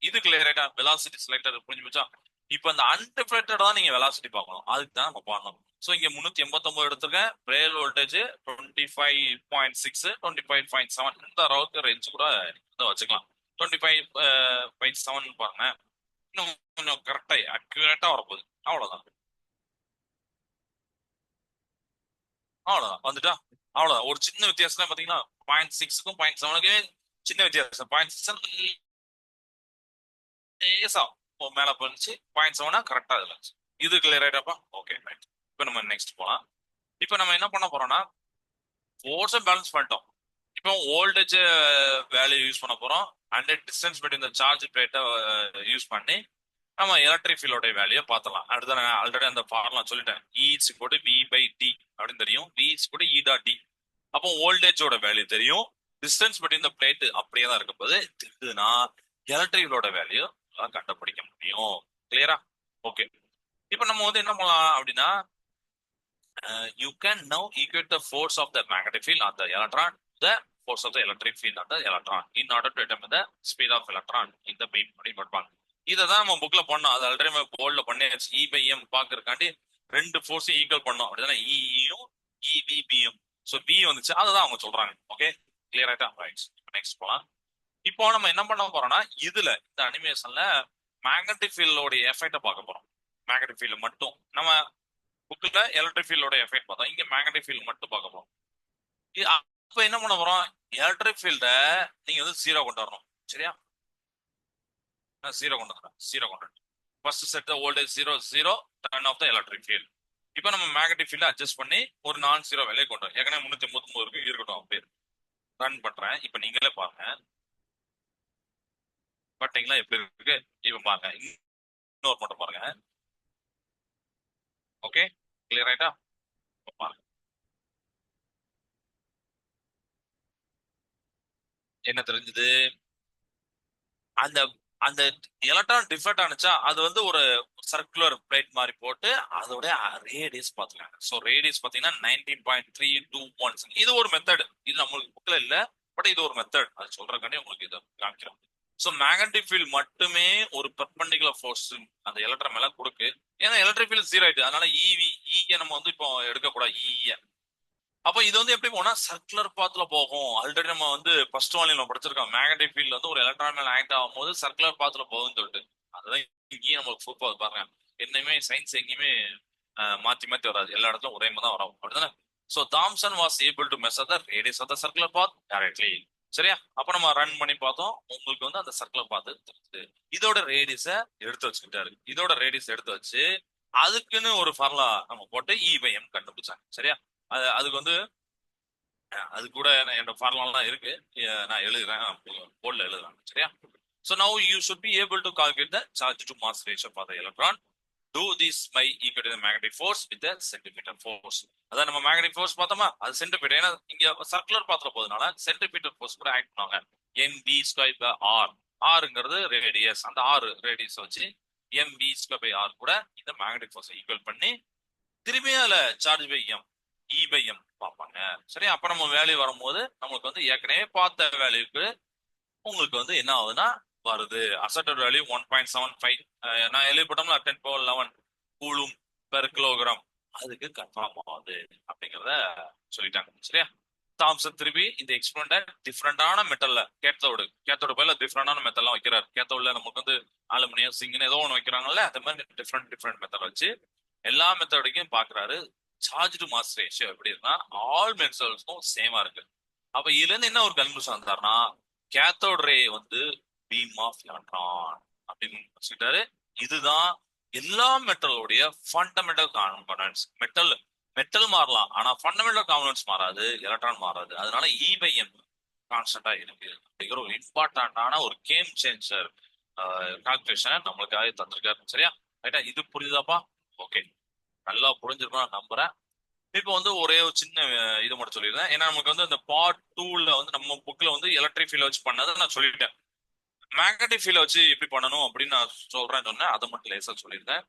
A: இது கிளியர் ஆயிட்டா, வெலாசிட்டி செலக்டர் புரிஞ்சு போச்சா. இப்போ இந்த அன்டிஃபரக்டட் தான் நீங்க வெலாசிட்டி பார்க்கணும், அதுக்கு தான் நம்ம பார்க்கணும். ஸோ இங்க 389 எடுத்திருக்கேன். பிரேல் வோல்டேஜ் 25.6 25.7 இந்த அளவுக்கு ரேஞ்ச் கூட வச்சுக்கலாம். 25.7 பாருங்க, இன்னும் கொஞ்சம் கரெக்டா அக்யூரேட்டா வரப்போகுது. அவ்வளவுதான், அவ்வளவுதான் வந்துட்டா. அவ்வளவுதான், ஒரு சின்ன வித்தியாசம் தான் பாத்தீங்கன்னா 0.6க்கும் 0.7க்கு சின்ன வித்தியாசம். 0.6 லேசா மேல போச்சு, 0.7 கரெக்டா இதுல இது கிளியர் ஆயிட்டாப்பா. Okay right. இப்போ நம்ம நெக்ஸ்ட் போலாம். இப்போ நம்ம என்ன பண்ண போறோம்னா ஃபோர்ஸை பேலன்ஸ் பண்ணிட்டோம். இப்போ வோல்டேஜ் வேல்யூ யூஸ் பண்ண போறோம் and distance between the charge பிளேட்டை யூஸ் பண்ணி நம்ம எலக்ட்ரிக் ஃபீல்டோட வேல்யூ பார்த்தலாம். அடுத்த நான் ஆல்ரெடி அந்த ஃபார்முலா சொல்லிட்டேன். E is equal to V by T அப்படின்னு தெரியும். V is equal to E dot D. அப்போ வோல்டேஜோட வேல்யூ தெரியும். டிஸ்டன்ஸ் பிட்வீன் த பிளேட் அப்படியே தான் இருக்கும் போது தெரியுதுன்னா எலக்ட்ரிக் ஃபீல்டோட வேல்யூ கண்டுபிடிக்க முடியும். கிளியரா? ஓகே. இப்போ நம்ம வந்து என்ன பண்ணலாம் அப்படின்னா you can now equate the force of the magnetic field on the electron the force of the electric field on the electron in order to determine the speed of electron in the beam அப்படின்னு பார்ப்பாங்க. இதை தான் நம்ம புக்ல பண்ணோம். அது already நம்ம போர்ட்ல பண்ணியாச்சு. E by M பாக்குறதுக்காண்டி ரெண்டு ஃபோர்ஸையும் ஈக்குவல் பண்ணோம் அப்படின்னா இயும் இபிபியும். ஸோ பி வந்துச்சு, அதை தான் அவங்க சொல்றாங்க. ஓகே கிளியர் ஆயிட்டா? ரைட். நெக்ஸ்ட் போலாம். இப்போ நம்ம என்ன பண்ண போறோம்னா இதுல இந்த அனிமேஷன்ல மேக்னெட்டிக் ஃபீல்டோட எஃபெக்ட பார்க்க போறோம். மேக்னெட்டிக் ஃபீல்டு மட்டும் நம்ம புக்ல எலக்ட்ரிக் ஃபீல்டோட எஃபெக்ட் பார்த்தோம். இங்க மேக்னெட்டிக் ஃபீல்டு மட்டும் பார்க்க போறோம். அப்ப என்ன பண்ண போறோம், எலக்ட்ரிக் ஃபீல்ட நீங்க வந்து ஜீரோ கொண்டு வரணும். சரியா? ஜீரோ கொண்டு வரேன். ஜீரோ கொண்டு first set the voltage 0 turn off the electric field. இப்போ நம்ம மேக்னெட்டிக் ஃபீல்ட அட்ஜஸ்ட் பண்ணி ஒரு நான் ஜீரோ வேலையை கொண்டு வரோம். ஏற்கனவே 339 இருக்கு, இருக்கட்டும் அப்படியே ரன் பண்றேன். இப்போ நீங்களே பாருங்க பட்டீங்களா எப்படி இருக்கு. இப்போ பாருங்க இன்னொரு மட்டும் பாருங்க. ஓகே கிளியர் ஆயிட்டா? பாருங்க என்ன தெரிஞ்சது. அந்த அந்த எலக்ட்ரான் டிஃபெக்ட் ஆனிச்சா அது வந்து ஒரு சர்க்குலர் பிளேட் மாதிரி போட்டு அதோட ரேடியஸ் பாத்துக்காங்க. ஸோ ரேடியஸ் பாத்தீங்கன்னா 19.321. இது ஒரு மெத்தட். இது நம்மளுக்கு புக்ல இல்ல, பட் இது ஒரு மெத்தட். அது சொல்றதுக்காண்டி உங்களுக்கு இதை காமிக்கிறோம். ஸோ மேக்னெட்டிக் ஃபீல்ட் மட்டுமே ஒரு பெர்பெண்டிகுலர் ஃபோர்ஸ் அந்த எலக்ட்ரான் மேல கொடுக்கு. ஏன்னா எலக்ட்ரிக் ஃபீல்ட் ஜீரோ ஆயிட்டு, அதனால இ நம்ம வந்து இப்போ எடுக்கக்கூடாது. அப்ப இது வந்து எப்படி போனா சர்க்குலர் பாத்ல போகும். ஆல்ரெடி நம்ம வந்து ஃபர்ஸ்ட் வால்யூம்ல படிச்சிருக்கோம். மேக்னெட்டிக் ஃபீல்ட் வந்து ஒரு எலக்ட்ரான் மேல ஆக்ட் ஆகும் போது சர்க்குலர் பாத்ல போகும்னு சொல்லிட்டு. அதுதான் இங்கேயும் நம்மளுக்கு சூப்பர் பாருங்க. என்னையுமே சயின்ஸ் எங்கேயுமே மாத்தி மாத்தி வராது, எல்லா இடத்துலயும் ஒரே மாதிரி தான் வரும். அப்படிதானே? So Thomson was able to measure the radius of the circular path directly. சரியா? அப்ப நம்ம ரன் பண்ணி பார்த்தோம். உங்களுக்கு வந்து அந்த சர்க்குலர் பாத் தெரியுது. இதோட ரேடியஸ எடுத்து வச்சுக்கிட்டாரு. இதோட ரேடியஸ் எடுத்து வச்சு அதுக்குன்னு ஒரு ஃபார்முலா நம்ம போட்டு இ பை எம் கண்டுபிடிச்சாங்க. சரியா? அதுக்கு வந்து அது கூட என்னோட ஃபார்முலாம் இருக்கு, நான் எழுதுறேன், போர்ட்ல எழுதுறேன். சரியா? So now you should be able to calculate the charge to mass ratio for the electron. Do this by equating the magnetic force with the centimeter force. அதான் நம்ம மேக்னெட்டிக் ஃபோர்ஸ் பார்த்தோமா, அது சென்டிமீட்டர். ஏன்னா இங்க சர்க்குலர் பாத்துல போறதுனால centimetre force கூட act பண்ணுவாங்க. mv square by R. ஆர்ங்கிறது ரேடியஸ். அந்த ஆர் ரேடியஸ் வச்சு mv ஸ்கொயர் பை ஆர் கூட இந்த மேக்னெட்டிக் ஃபோர்ஸ் ஈக்குவல் பண்ணி திரும்பியும் அதுல charge by M E by M பார்ப்பாங்க. சரி? அப்ப நம்ம வேல்யூ வரும்போது நம்மளுக்கு வந்து ஏற்கனவே பார்த்த வேல்யூக்கு உங்களுக்கு வந்து என்ன ஆகுதுன்னா வருது. Asserted value 1.75. நான் எழுதிப்பட்டோம்ல 10^11 கூலும் பெர் கிலோகிராம். அதுக்கு கன்ஃபார்ம் ஆகுது அப்படிங்கிறத சொல்லிட்டாங்க. சரியா? தாம்சன் திருப்பி இந்த எக்ஸ்பெரிமெண்ட் டிஃப்ரெண்டான மெட்டல்ல கேத்தோடு பேர்ல டிஃப்ரெண்டான மெத்தட்லாம் வைக்கிறாரு. கேத்தோடுல நமக்கு வந்து அலுமினியம் சிங்னு ஏதோ ஒன்று வைக்கிறாங்கல்ல, அந்த மாதிரி டிஃப்ரெண்ட் மெத்தட் வச்சு எல்லா மெத்தடையும் பாக்குறாரு. சார்ஜ் டு மாஸ் ரேஷியோ எப்படி இருக்குன்னா ஆல் மெட்டல்ஸும் சேமா இருக்கு. அப்ப இதுல இருந்து என்ன ஒரு கன்க்ளூஷன் வந்தாருன்னா கேத்தோட் ரே வந்து பீம் ஆஃப் எலக்ட்ரான் அப்படின்னு வச்சுக்கிட்டாரு. இதுதான் எல்லா மெட்டலோடைய ஃபண்டமெண்டல் காம்பனன்ட்ஸ். மெட்டல் மாறலாம், ஆனா ஃபண்டமெண்டல் காம்பனன்ட்ஸ் மாறாது, எலக்ட்ரான் மாறாது. அதனால இ பை எம் கான்ஸ்டன்டா இருக்கு அப்படிங்கிற ஒரு இம்பார்ட்டன்டான ஒரு கேம் சேஞ்சர் கால்குலேஷன் நம்மளுக்காக தந்திருக்காரு. சரியா? ரைட்டா? இது புரியுதாப்பா? ஓகே, நல்லா புரிஞ்சிருக்கும் நான் நம்புறேன். இப்போ வந்து ஒரே ஒரு சின்ன இது மட்டும் சொல்லிடுறேன். ஏன்னா நமக்கு வந்து அந்த பார்ட் 2ல வந்து நம்ம புக்ல வந்து எலக்ட்ரிக் ஃபீல்ட் வச்சு பண்ணதை நான் சொல்லிட்டேன். மேக்னெட்டிக் ஃபீல்ட் வச்சு எப்படி பண்ணணும் அப்படின்னு நான் சொன்னேன். அதை மட்டும் லேசா சொல்லியிருந்தேன்.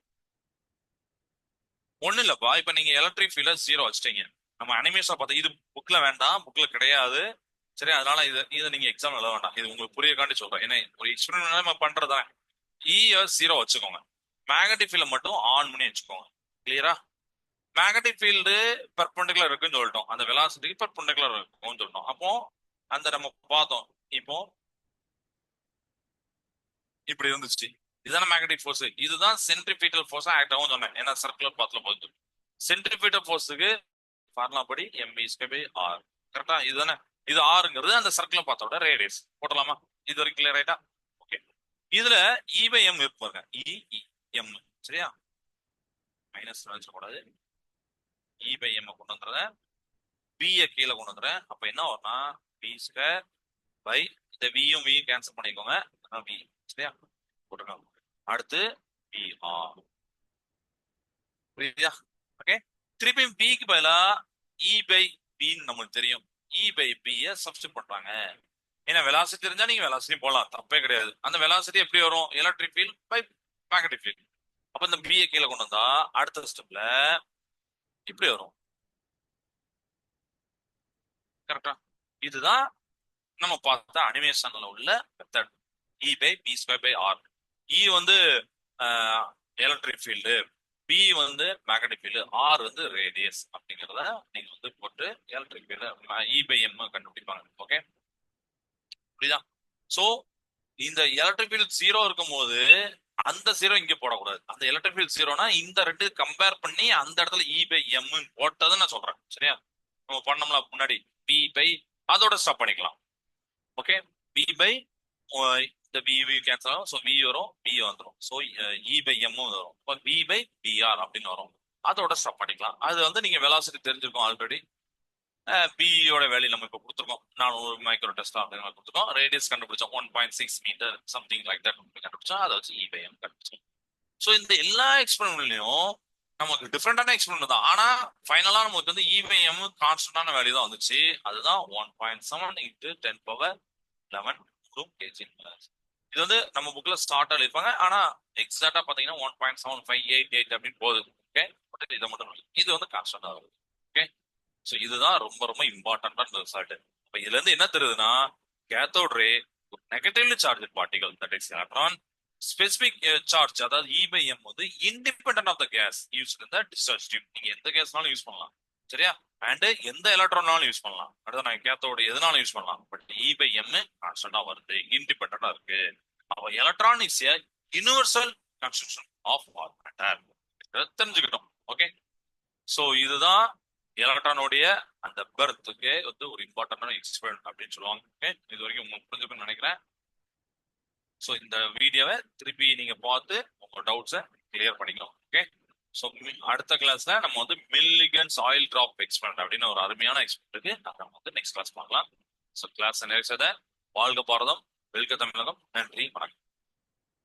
A: ஒண்ணு இல்லப்பா, இப்ப நீங்க எலக்ட்ரிக் ஃபீல்ட ஜீரோ வச்சிட்டீங்க. நம்ம அனிமேஷா பார்த்தா இது புக்ல வேண்டாம், புக்ல கிடையாது. சரி? அதனால இதை நீங்க எக்ஸாம் எழுத வேண்டாம். இது உங்களுக்கு புரியக்காண்டி சொல்றேன். ஏன்னா ஒரு எக்ஸ்பெரிமெண்ட் நம்ம பண்றதுதான். ஜீரோ வச்சுக்கோங்க. மேக்னெட்டிக் ஃபீல்ட மட்டும் ஆன் பண்ணி வச்சுக்கோங்க. கிளியரா? மேக்னெட்டிக் ஃபீல்டு பெர்பெண்டிகுலர் இருக்குன்னு சொல்லிட்டோம், அந்த வெலாசிட்டிக்கு பெர்பெண்டிகுலர் இருக்கும்னு சொல்லிட்டோம். அப்போ அந்த நம்ம பார்த்தோம். இப்போ இப்படி இருந்துச்சு. இதுதான மேக்னெட்டிக் ஃபோர்ஸ். இதுதான் சென்ட்ரிபியூட்டல் ஃபோர்ஸா ஆக்ட் ஆகும் சொன்னேன். ஏன்னா சர்க்குலர் பாத்ல போகுது. சென்ட்ரிபியூட்டல் ஃபோர்ஸுக்கு ஃபார்முலா படி mv ஸ்கொயர் பை ஆர். கரெக்டா? இதுதானே? இது ஆறுங்கிறது அந்த சர்க்கிள் பார்த்தோட ரேடியஸ் போட்டலாமா? இது வரைக்கும் கிளியர் ஆயிட்டா? ஓகே. இதுல இ பை எம் இருக்கு பாருங்க, இ எம், சரியா? மைனஸ் வச்சுக்கூடாது. இ பை எம் கொண்டு வந்துடுறேன், பி கீழே கொண்டு வந்துடுறேன். அப்ப என்ன வரும்னா பி ஸ்கொயர் பை இந்த வியும் வியும் கேன்சல் பண்ணிக்கோங்க, வி, சரியா? போட்டுருக்கோம். அடுத்து பி ஆர், புரியுதா? ஓகே. திருப்பி பிக்கு பதிலா இ பை பின்னு நமக்கு தெரியும், இ பை பிய சப்ஸ்டிட் பண்றாங்க. ஏன்னா வெலாசிட்டி தெரிஞ்சா நீங்க வெலாசிட்டி போடலாம், தப்பே கிடையாது. அந்த வெலாசிட்டி எப்படி வரும்? Electric field by magnetic field. அப்ப இந்த பிஏ கீழே கொண்டு வந்தா அடுத்த ஸ்டெப்ல இப்படி வரும். கரெக்டா? இதுதான் நம்ம பார்த்த அனிமேஷன்ல உள்ள method, E by B square by R. E வந்து எலக்ட்ரிக் ஃபீல்டு, பி வந்து மேக்னெட்டிக் ஃபீல்டு, ஆர் வந்து ரேடியஸ் அப்படிங்கிறத நீங்க வந்து போட்டு electric field E by M கண்டுபிடிப்பாங்க. ஓகே, புரியுதா? சோ இந்த எலக்ட்ரிக் ஃபீல்ட் ஜீரோ இருக்கும் போது அந்த ஜீரோ இங்க போடக்கூடாது. அந்த எலக்ட்ரிக் ஃபீல்ட் ஜீரோனா இந்த ரெண்டு கம்பேர் பண்ணி அந்த இடத்துல இ பை எம் போட்டதை நான் சொல்றேன், சரியா? நம்ம பண்ணோம்ல முன்னாடி பி பை, அதோட ஸ்டாப் பண்ணிக்கலாம். ஓகே, பி பை இந்த வி கேன்சல் ஆகும், ஸோ வி வரும், பி வந்துடும், ஸோ இ பை எம் வரும், இப்போ பி பை பிஆர் அப்படின்னு வரும். அதோட ஸ்டாப் பண்ணிக்கலாம். அது வந்து நீங்க வெலாசிட்டி தெரிஞ்சிருக்கும் ஆல்ரெடி. பியோட வேல்யூ நம்ம இப்போ கொடுத்துருக்கோம், 400 மைக்ரோ டெஸ்லா அப்படின்னு கொடுத்துருக்கோம். ரேடியஸ் கண்டுபிடிச்சோம் 1.6 மீட்டர் சம்திங் லைக் தட் கண்டுபிடிச்சோம். அதை வச்சு இ பை எம் கண்டுபிடிச்சோம். ஸோ இந்த எல்லா எக்ஸ்பெரிமெண்ட்லயும் நமக்கு டிஃப்ரெண்டான எக்ஸ்பெரிமெண்ட் தான், ஆனா ஃபைனலா நமக்கு வந்து இ பை எம் கான்ஸ்டன்டான வேல்யூ தான் வந்துச்சு. அதுதான் 1.7 இன்ட்டு 10^11 கேஜி. இது வந்து நம்ம புக்ல ஸ்டார்ட் எழுதிருப்பாங்க, ஆனா எக்ஸாக்டா பாத்தீங்கன்னா 1.7588 அப்படின்னு போகுது. ஓகே, இதை மட்டும் இது வந்து கான்ஸ்டன்டா வருது. ஓகே, ஸோ இதுதான் ரொம்ப ரொம்ப இம்பார்ட்டன்டான ரிசல்ட். இப்போ இதுல இருந்து என்ன தெரியுதுன்னா, cathode ray negatively charge particle, that is electron, specific charge அதாவது இ பை எம் வந்து independent of the gas used in the discharge tube. நீங்க எந்த கேஸ்னாலும் யூஸ் பண்ணலாம், சரியா? அண்ட் எந்த எலக்ட்ரானாலும் யூஸ் பண்ணலாம். அடுத்து நான் கேத்தோட எதுனாலும் யூஸ் பண்ணலாம். பட் இ பை எம் கான்ஸ்டன்டா வருது, இண்டிபெண்டன்டா இருக்கு. அப்போ electron is a universal construction of all matter தெரிஞ்சுக்கிட்டோம். ஓகே, ஸோ இதுதான் எலக்ட்ரானுடைய அந்த பெர்த்துக்கு வந்து ஒரு இம்பார்ட்டன்டான எக்ஸ்பெரிமெண்ட் அப்படின்னு சொல்லுவாங்க. ஓகே, இது வரைக்கும் உங்களுக்கு புரிஞ்சுக்கணும்னு நினைக்கிறேன். ஸோ இந்த வீடியோவை திருப்பி நீங்க பார்த்து உங்க டவுட்ஸை கிளியர் பண்ணிக்கலாம். ஓகே, ஸோ அடுத்த கிளாஸ்ல நம்ம வந்து மில்லிகன்ஸ் ஆயில் டிராப் எக்ஸ்பெரிமெண்ட் அப்படின்னு ஒரு அருமையான எக்ஸ்பெரிமெண்ட் இருக்கு, நம்ம வந்து நெக்ஸ்ட் கிளாஸ் பார்க்கலாம். ஸோ கிளாஸ் நிறைவேற்றத வாழ்க பாரதம், வெல்க தமிழகம். நன்றி, வணக்கம்.